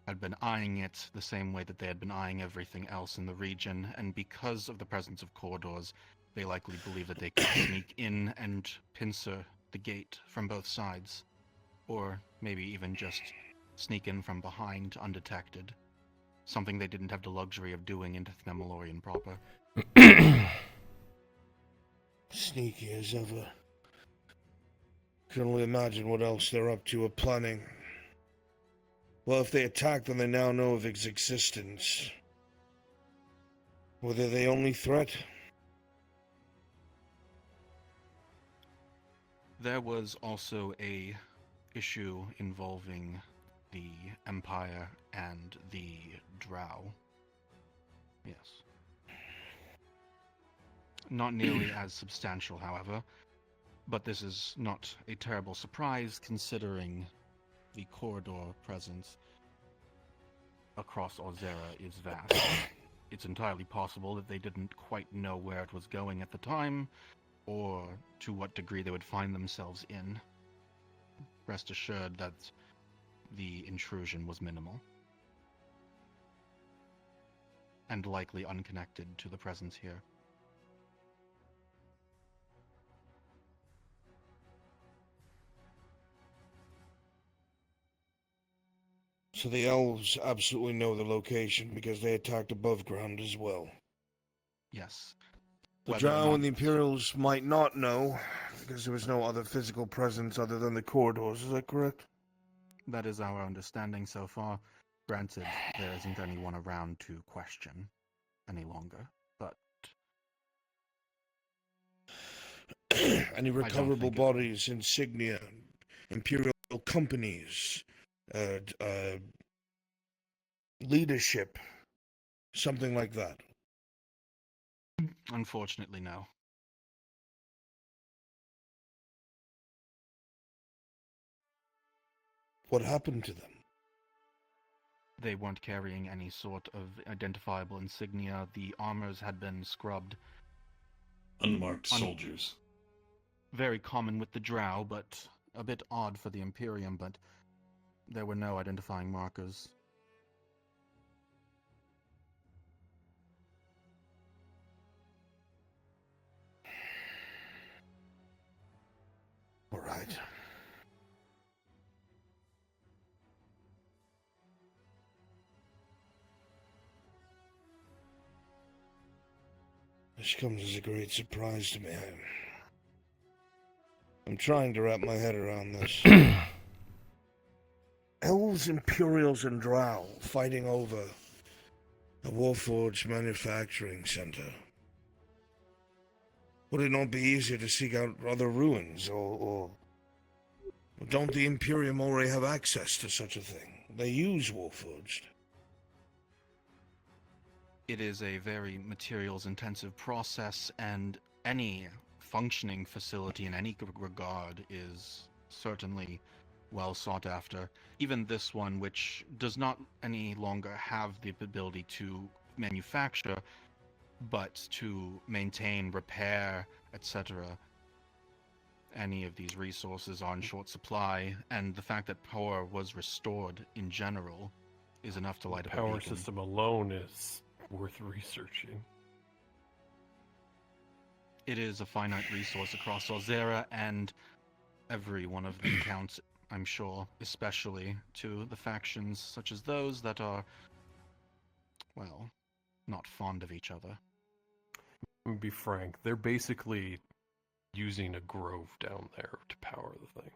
M: had been eyeing it the same way that they had been eyeing everything else in the region, and because of the presence of corridors, They likely believe that they can sneak in and pincer the gate from both sides, or maybe even just sneak in from behind undetected. Something they didn't have the luxury of doing in Themmelorian proper.
L: Sneaky as ever. Can only imagine what else they're up to or planning. Well, if they attack, then they now know of its existence. Were they the only threat?
M: There was also a issue involving the Empire and the Drow. Yes. Not nearly as substantial, however, but this is not a terrible surprise considering the corridor presence across Ozera is vast. It's entirely possible that they didn't quite know where it was going at the time, or to what degree they would find themselves in. Rest assured that the intrusion was minimal, and likely unconnected to the presence here.
L: So the elves absolutely know the location because they attacked above ground as well.
M: Yes.
L: The
M: Whether or
L: Drow
M: not-
L: and the Imperials might not know because there was no other physical presence other than the corridors, is that correct?
M: That is our understanding so far. Granted, there isn't anyone around to question any longer, but...
L: Any recoverable bodies, insignia, Imperial companies, leadership, something like that?
M: Unfortunately, no.
L: What happened to them?
M: They weren't carrying any sort of identifiable insignia. The armors had been scrubbed.
J: Unmarked soldiers.
M: Very common with the Drow, but a bit odd for the Imperium, but there were no identifying markers.
L: All right. This comes as a great surprise to me. I'm trying to wrap my head around this. Elves, Imperials, and Drow fighting over a Warforged manufacturing center. Would it not be easier to seek out other ruins, or don't the Imperium already have access to such a thing? They use Warforged.
M: It is a very materials-intensive process, and any functioning facility in any regard is certainly well sought after. Even this one, which does not any longer have the ability to manufacture, but to maintain, repair, etc. Any of these resources are in short supply, and the fact that power was restored in general is enough to light up a
N: Power
M: beacon.
N: system alone is worth researching.
M: It is a finite resource across Ozera, and every one of them counts, I'm sure, especially to the factions such as those that are, well, not fond of each other.
N: To be frank, they're basically using a grove down there to power the thing.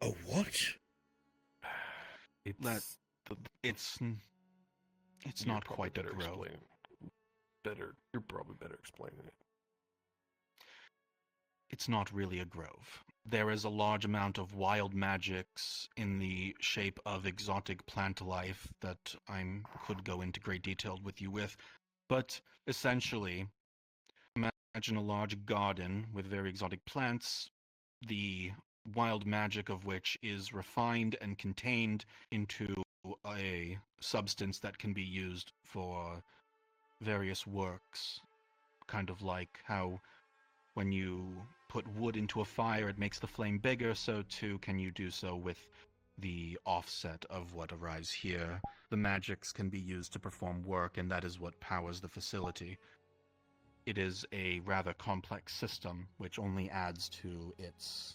L: A what?
M: It's not quite a grove.
N: You're probably better explaining it.
M: It's not really a grove. There is a large amount of wild magics in the shape of exotic plant life that I could go into great detail with you with, but essentially, imagine a large garden with very exotic plants, the wild magic of which is refined and contained into a substance that can be used for various works. Kind of like how when you put wood into a fire, it makes the flame bigger, so too can you do so with the offset of what arrives here. The magics can be used to perform work, and that is what powers the facility. it is a rather complex system, which only adds to its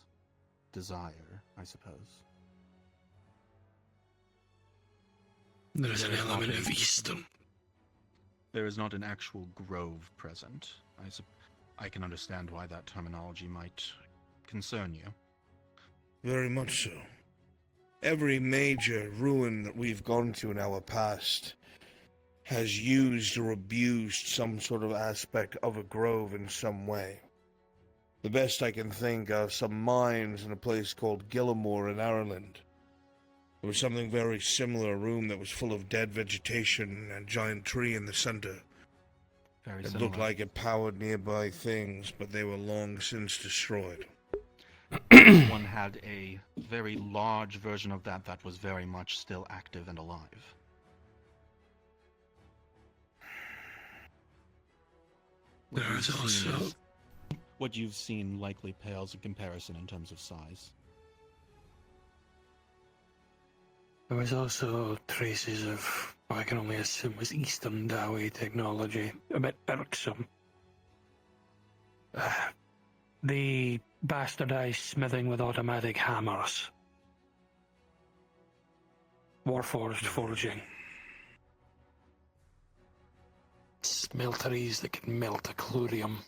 M: desire, I suppose.
I: There's an
M: There is not
I: element
M: a-
I: of Easton.
M: There is not an actual grove present. I can understand why that terminology might concern you.
L: Very much so. Every major ruin that we've gone to in our past has used or abused some sort of aspect of a grove in some way. The best I can think are some mines in a place called Gillimore in Ireland. There was something very similar, a room that was full of dead vegetation and a giant tree in the center.
M: Very
L: It
M: similar.
L: looked like it powered nearby things, but they were long since destroyed.
M: One had a very large version of that that was very much still active and alive. What
I: There is
M: you've seen
I: also-
M: what you've seen likely pales in comparison in terms of size.
I: There was also traces of what I can only assume was Eastern Dawi technology, a bit irksome. The bastardized smithing with automatic hammers. Warforged forging. Smelteries that can melt a chlorium.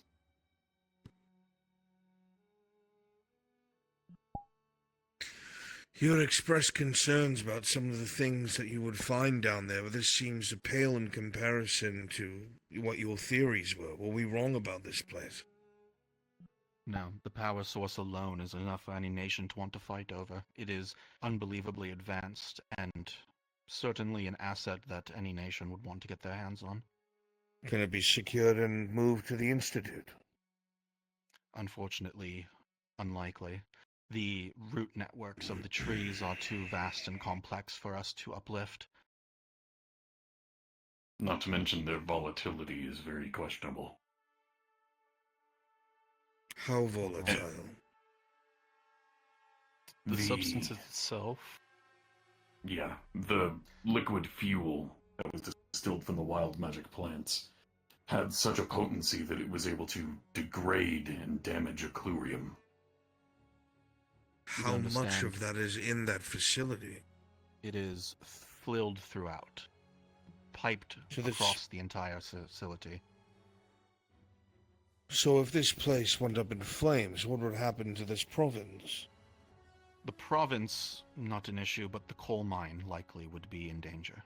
L: You had expressed concerns about some of the things that you would find down there, but this seems to pale in comparison to what your theories were. Were we wrong about this place?
M: No, the power source alone is enough for any nation to want to fight over. It is unbelievably advanced and certainly an asset that any nation would want to get their hands on.
L: Can it be secured and moved to the Institute?
M: Unfortunately, unlikely. The root networks of the trees are too vast and complex for us to uplift.
J: Not to mention their volatility is very questionable.
L: How volatile?
N: The substance itself.
J: Yeah, the liquid fuel that was distilled from the wild magic plants had such a potency that it was able to degrade and damage a chlorium.
L: How much of that is in that facility?
M: It is filled throughout, piped across the entire facility.
L: So if this place went up in flames, what would happen to this province?
M: The province, not an issue, but the coal mine likely would be in danger.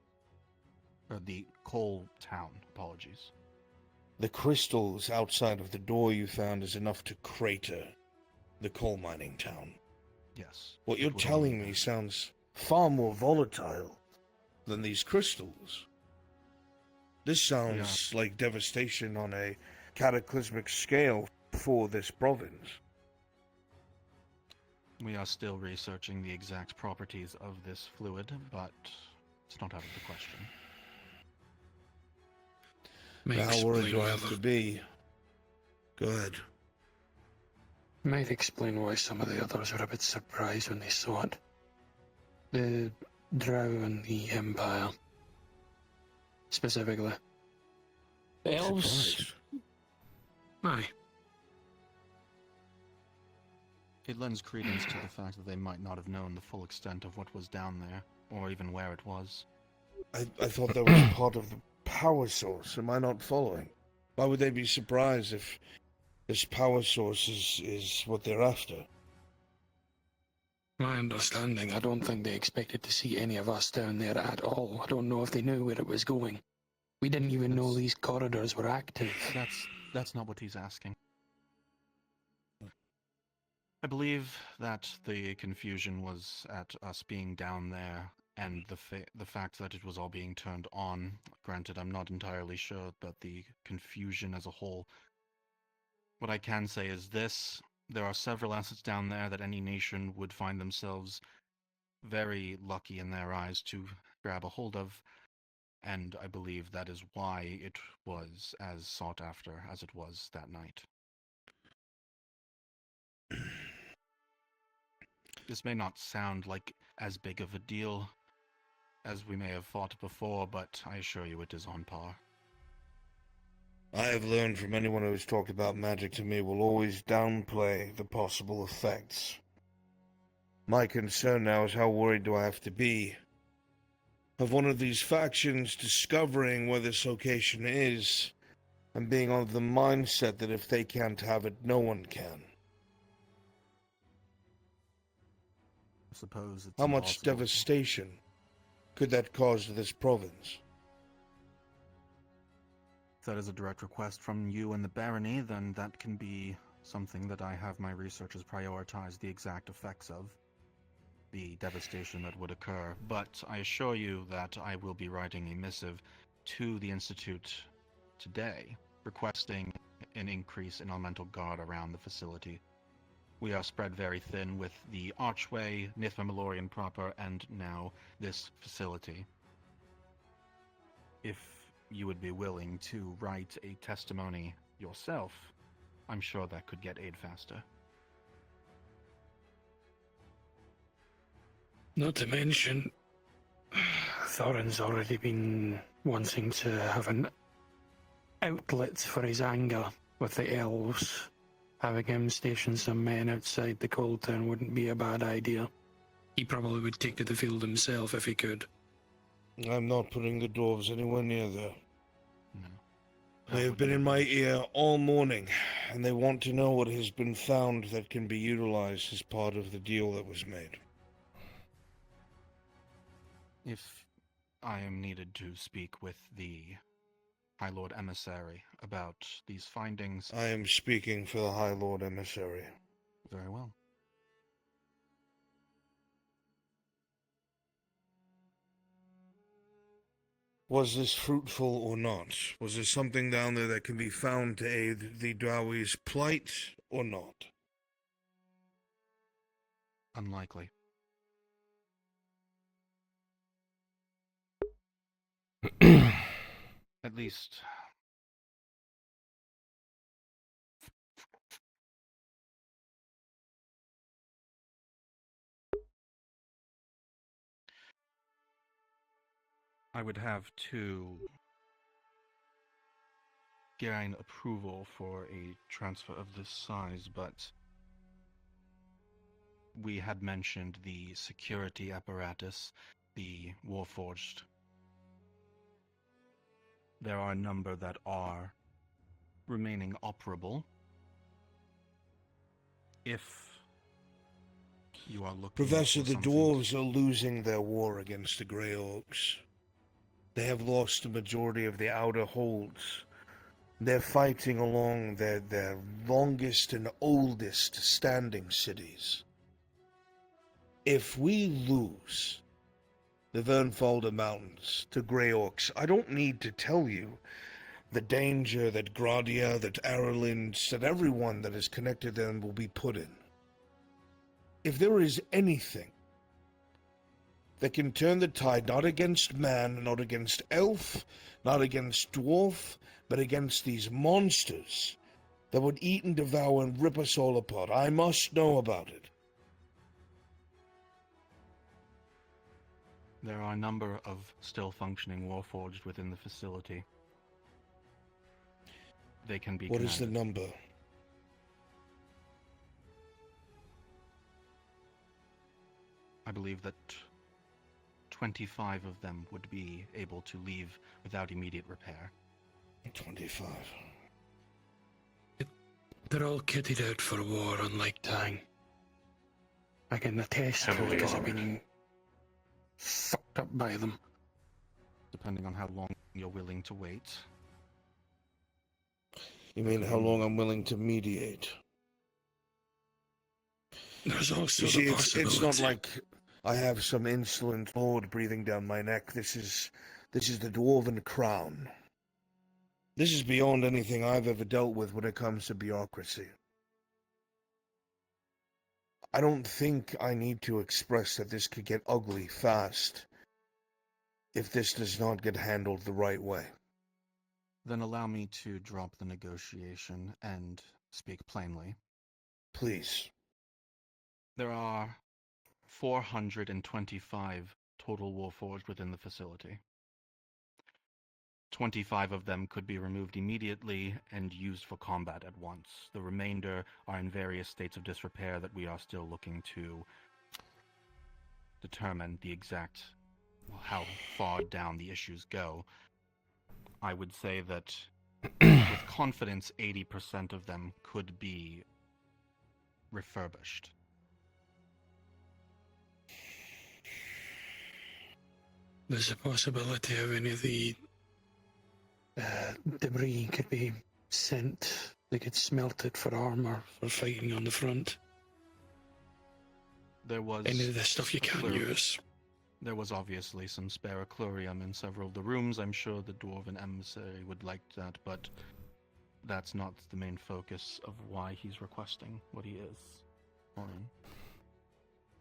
M: Or the coal town, apologies.
L: The crystals outside of the door you found is enough to crater the coal mining town.
M: Yes.
L: What you're telling me sounds far more volatile than these crystals. This sounds like devastation on a cataclysmic scale for this province.
M: We are still researching the exact properties of this fluid, but it's not out of the question.
L: How worried do I have to be? Go ahead.
I: Might explain why some of the others were a bit surprised when they saw it. The Drow and the Empire. Specifically. The elves. Aye.
M: It lends credence to the fact that they might not have known the full extent of what was down there, or even where it was.
L: I thought that was part of the power source. Am I not following? Why would they be surprised if this power source is what they're after?
I: My understanding, I don't think they expected to see any of us down there at all. I don't know if they knew where it was going. We didn't even know these corridors were active.
M: That's not what he's asking. I believe that the confusion was at us being down there and the fact that it was all being turned on. Granted, I'm not entirely sure about the confusion as a whole. What I can say is this: there are several assets down there that any nation would find themselves very lucky in their eyes to grab a hold of, and I believe that is why it was as sought after as it was that night. This may not sound like as big of a deal as we may have thought before, but I assure you it is on par.
L: I have learned from anyone who has talked about magic to me will always downplay the possible effects. My concern now is how worried do I have to be of one of these factions discovering where this location is and being of the mindset that if they can't have it, no one can.
M: I suppose it's
L: How much
M: impossible.
L: devastation could that cause to this province?
M: If that is a direct request from you and the barony, then that can be something that I have my researchers prioritize the exact effects of, the devastation that would occur. But I assure you that I will be writing a missive to the Institute today, requesting an increase in elemental guard around the facility. We are spread very thin with the Archway, Nithma Malorian proper, and now this facility. If you would be willing to write a testimony yourself, I'm sure that could get aid faster.
I: Not to mention, Thorin's already been wanting to have an outlet for his anger with the elves. Having him station some men outside the cold town wouldn't be a bad idea. He probably would take to the field himself if he could.
L: I'm not putting the dwarves anywhere near there.
M: No.
L: They have been in my ear all morning, and they want to know what has been found that can be utilized as part of the deal that was made.
M: If I am needed to speak with the High Lord Emissary about these findings...
L: I am speaking for the High Lord Emissary.
M: Very well.
L: Was this fruitful or not? Was there something down there that can be found to aid the Drowi's plight or not?
M: Unlikely. At least... I would have to gain approval for a transfer of this size, but we had mentioned the security apparatus, the Warforged. There are a number that are remaining operable. If you are looking
L: Professor,
M: for
L: the
M: something...
L: dwarves are losing their war against the Grey Orcs. They have lost the majority of the outer holds. They're fighting along their longest and oldest standing cities. If we lose the Vernfolder Mountains to Grey Orcs, I don't need to tell you the danger that Gradia, that Aralind, that everyone that is connected to them will be put in. If there is anything that can turn the tide, not against man, not against elf, not against dwarf, but against these monsters that would eat and devour and rip us all apart, I must know about it.
M: There are a number of still functioning Warforged within the facility. They can be
L: What is the
M: commanded.
L: number?
M: I believe that 25 of them would be able to leave without immediate repair.
L: 25.
I: They're all kitted out for war, unlike Tang. I can attest to it
J: Heavily
I: because I've
J: armored.
I: been fucked up by them.
M: Depending on how long you're willing to wait.
L: You mean how long I'm willing to mediate?
I: There's also
L: You see,
I: the
L: it's not
I: possibility.
L: like I have some insolent lord breathing down my neck. This is the Dwarven Crown. This is beyond anything I've ever dealt with when it comes to bureaucracy. I don't think I need to express that this could get ugly fast if this does not get handled the right way.
M: Then allow me to drop the negotiation and speak plainly.
L: Please.
M: There are 425 total Warforged within the facility. 25 of them could be removed immediately and used for combat at once. The remainder are in various states of disrepair that we are still looking to determine the exact how far down the issues go. I would say that with confidence 80% of them could be refurbished.
I: There's a possibility of any of the debris could be sent. They could smelt it for armor for fighting on the front.
M: There was
I: Any of the stuff you can't use.
M: There was obviously some spare aquarium in several of the rooms. I'm sure the dwarven emissary would like that, but that's not the main focus of why he's requesting what he is. Orin.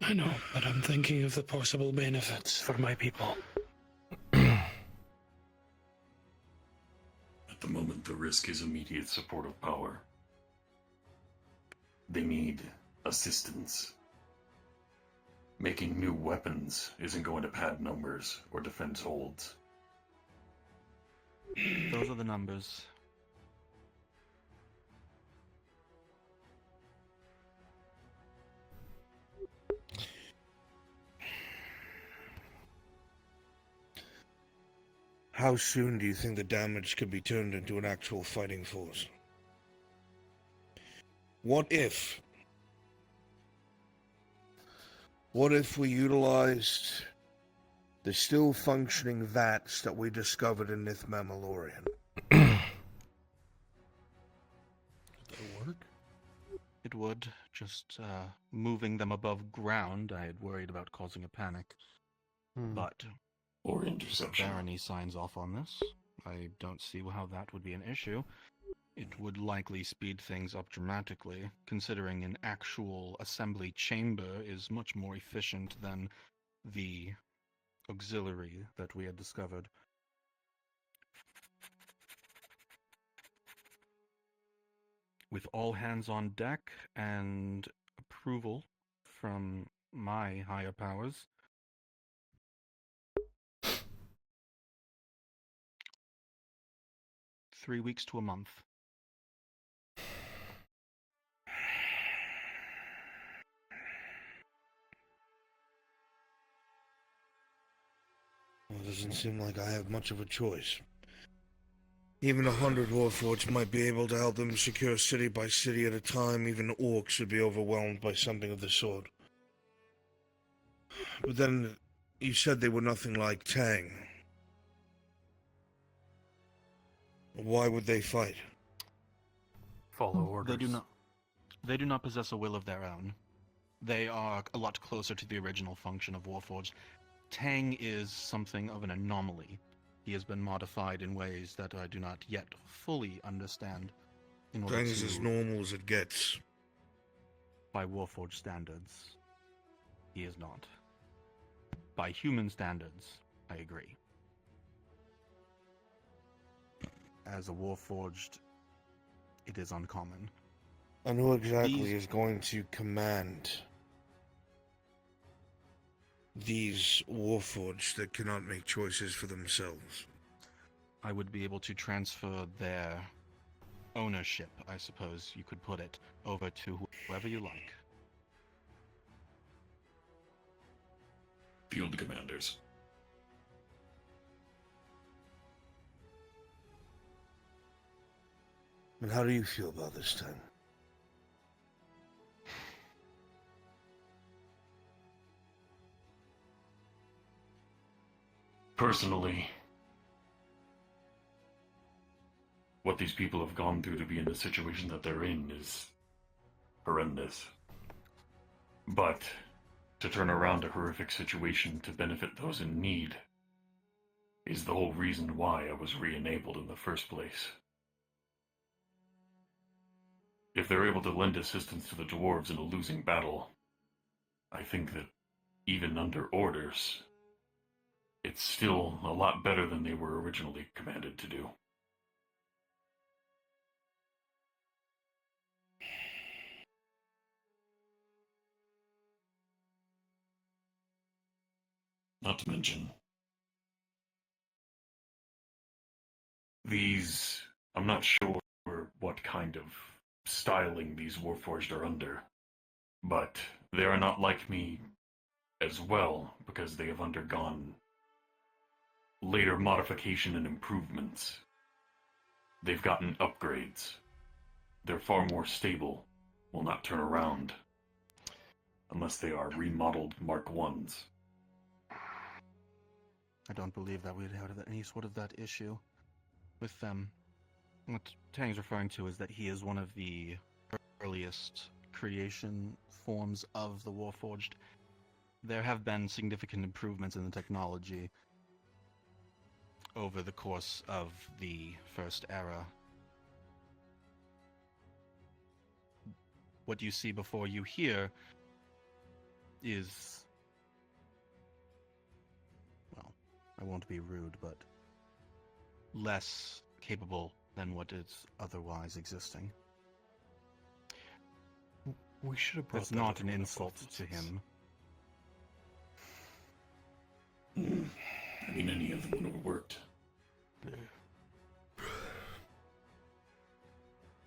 I: I know, but I'm thinking of the possible benefits for my people.
J: At the moment, the risk is immediate supportive power. They need assistance. Making new weapons isn't going to pad numbers or defense holds.
M: Those are the numbers.
L: How soon do you think the damage could be turned into an actual fighting force? What if we utilized the still functioning vats that we discovered in Nith Mammalorian?
N: That'll work.
M: It would. Just moving them above ground, I had worried about causing a panic. But
J: or interception.
M: If Barony signs off on this, I don't see how that would be an issue. It would likely speed things up dramatically, considering an actual assembly chamber is much more efficient than the auxiliary that we had discovered. With all hands on deck and approval from my higher powers, 3 weeks to a month.
L: Well, it doesn't seem like I have much of a choice. Even 100 Warforged might be able to help them secure city by city at a time. Even orcs would be overwhelmed by something of the sort. But then, you said they were nothing like Tang. Why would they fight?
N: Follow orders.
M: They do not possess a will of their own. They are a lot closer to the original function of Warforged. Tang is something of an anomaly. He has been modified in ways that I do not yet fully understand.
L: Tang is as normal as it gets.
M: By Warforged standards, he is not. By human standards, I agree. As a Warforged, it is uncommon.
L: And who exactly is going to command these Warforged that cannot make choices for themselves?
M: I would be able to transfer their ownership, I suppose you could put it, over to whoever you like.
J: Field commanders.
L: And how do you feel about this time?
J: Personally, what these people have gone through to be in the situation that they're in is horrendous. But to turn around a horrific situation to benefit those in need is the whole reason why I was re-enabled in the first place. If they're able to lend assistance to the dwarves in a losing battle, I think that even under orders, it's still a lot better than they were originally commanded to do. Not to mention, These, I'm not sure what kind of styling these Warforged are under, but they are not like me as well because they have undergone later modification and improvements. They've gotten upgrades. They're far more stable, will not turn around unless they are remodeled Mark 1s.
M: I don't believe that we'd have any sort of that issue with them. What Tang's referring to is that he is one of the earliest creation forms of the Warforged. There have been significant improvements in the technology over the course of the First Era. What you see before you here is, well, I won't be rude, but less capable than what is otherwise existing.
N: We should have brought
M: That's
N: that
M: not
N: up
M: an
N: in the
M: insult to
N: conferences.
M: him.
J: I mean, any of them would have worked.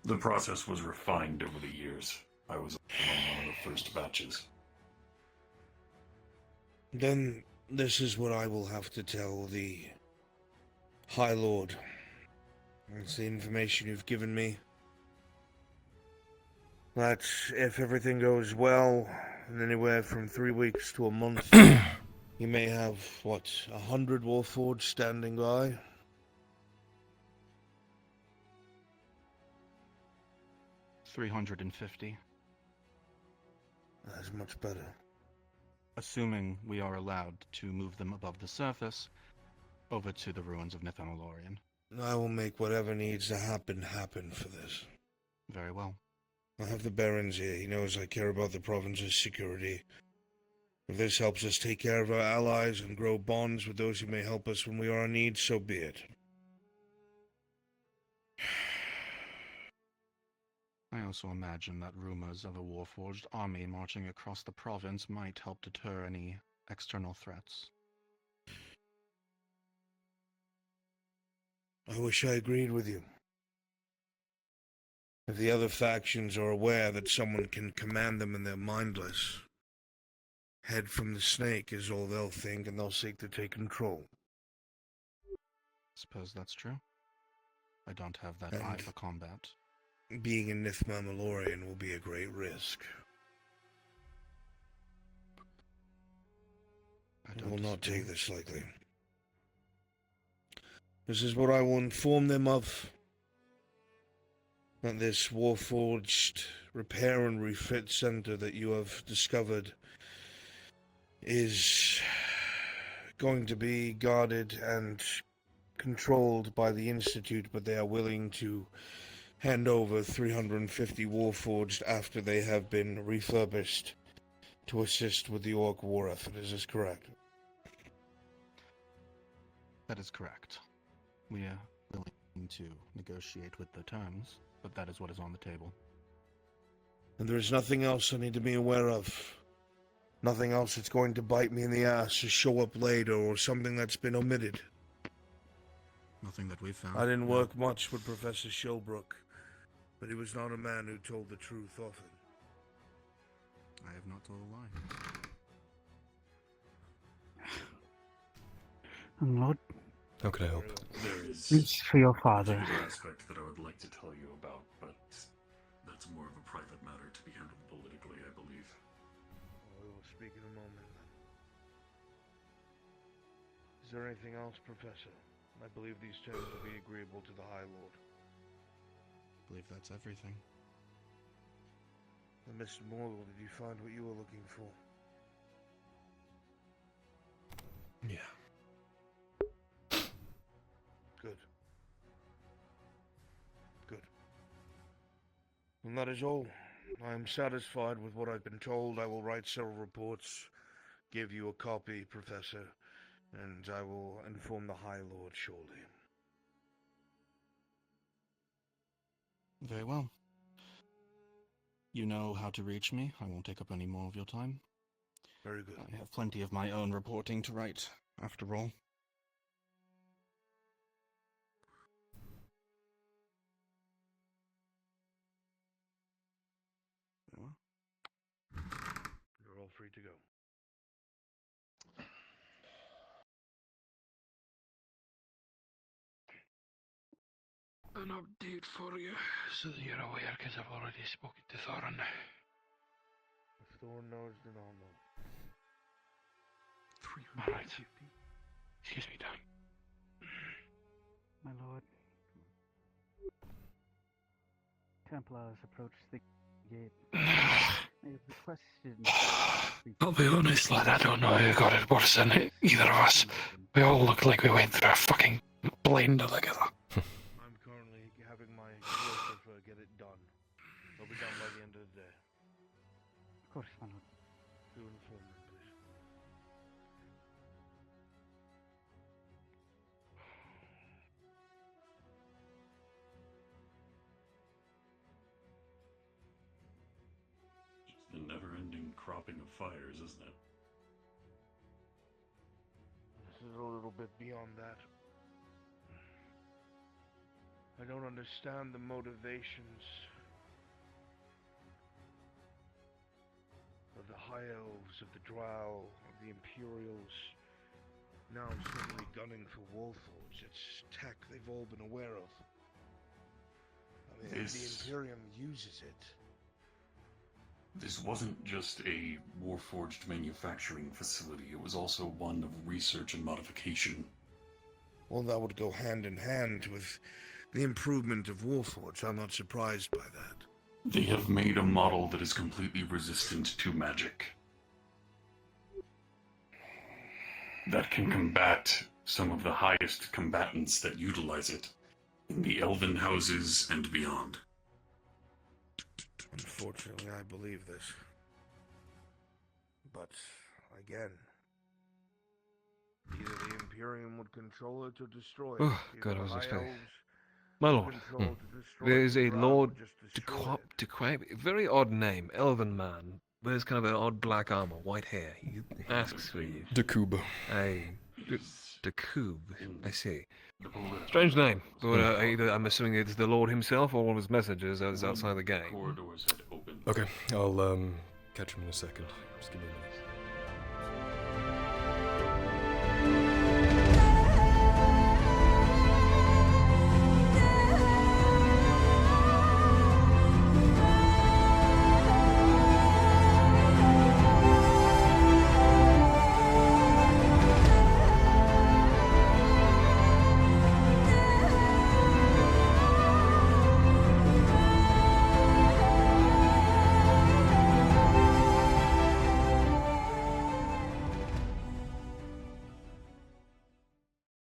J: The process was refined over the years. I was on one of the first batches.
L: Then this is what I will have to tell the High Lord. It's the information you've given me. That if everything goes well, in anywhere from 3 weeks to a month, you may have, 100 Warforged standing by?
M: 350.
L: That's much better.
M: Assuming we are allowed to move them above the surface over to the ruins of Nithanolorian.
L: I will make whatever needs to happen for this.
M: Very well.
L: I have the Barons here. He knows I care about the province's security. If this helps us take care of our allies and grow bonds with those who may help us when we are in need, so be it.
M: I also imagine that rumors of a Warforged army marching across the province might help deter any external threats.
L: I wish I agreed with you. If the other factions are aware that someone can command them and they're mindless, head from the snake is all they'll think, and they'll seek to take control.
M: Suppose that's true. I don't have that eye for combat.
L: Being in Nithmamalorian will be a great risk. I will not take this lightly. This is what I will inform them of. That this Warforged repair and refit center that you have discovered is going to be guarded and controlled by the Institute, but they are willing to hand over 350 Warforged after they have been refurbished to assist with the Orc war effort. Is this correct?
M: That is correct. We are willing to negotiate with the terms, but that is what is on the table.
L: And there is nothing else I need to be aware of? Nothing else that's going to bite me in the ass or show up later, or something that's been omitted?
M: Nothing that we've found.
L: I didn't work much with Professor Shilbrook, but he was not a man who told the truth often.
M: I have not told a lie.
I: Lord,
B: How can I help?
J: There is
I: reach for your father.
J: another aspect that I would like to tell you about, but that's more of a private matter to be handled politically, I believe.
L: We will speak in a moment. Is there anything else, Professor? I believe these terms will be agreeable to the High Lord.
M: I believe that's everything.
L: And Mr. Morgul, did you find what you were looking for?
N: Yeah.
L: Good. Good. And that is all. I am satisfied with what I've been told. I will write several reports, give you a copy, Professor, and I will inform the High Lord shortly.
M: Very well. You know how to reach me. I won't take up any more of your time.
L: Very good.
M: I have plenty of my own reporting to write, after all.
F: free to go.
I: An update for you, so that you're aware, because I've already spoken to Thorin.
L: If Thor knows, then I'll know.
I: Alright. Excuse me, Dan.
O: My lord. Templars approach the gate. They have requested...
I: I'll be honest, lad, I don't know who got it worse than either of us. We all look like we went through a fucking blender together.
L: I'm currently having my philosopher get it done. It'll be done by the end of the day.
O: Of course, my lord.
L: Do inform me, please.
J: It's the never-ending cropping of fires, isn't it?
L: This is a little bit beyond that. I don't understand the motivations of the High Elves, of the Drow, of the Imperials, now suddenly gunning for Warforged. It's tech they've all been aware of. I mean, the Imperium uses it.
J: This wasn't just a Warforged manufacturing facility, it was also one of research and modification.
L: Well, that would go hand in hand with the improvement of Warforged. I'm not surprised by that.
J: They have made a model that is completely resistant to magic. That can combat some of the highest combatants that utilize it in the Elven houses and beyond.
L: Unfortunately, I believe this. But, again, either the Imperium would control it or destroy it.
P: Oh,
L: Either
P: God,
L: the
P: I was
L: High
P: expecting.
L: Elves
P: My
L: would
P: lord,
L: control it or destroy
P: there
L: it,
P: is
L: the
P: a
L: Drow
P: Lord
L: would just destroy it.
P: very odd name, Elven man. Wears kind of an odd black armor, white hair. He asks for you.
B: Decub.
P: Decub. I see. Strange name, but either I'm assuming it's the Lord himself or one of his messengers that's outside the gate.
J: Corridors had opened.
B: Okay, I'll catch him in a second. Just give me a minute.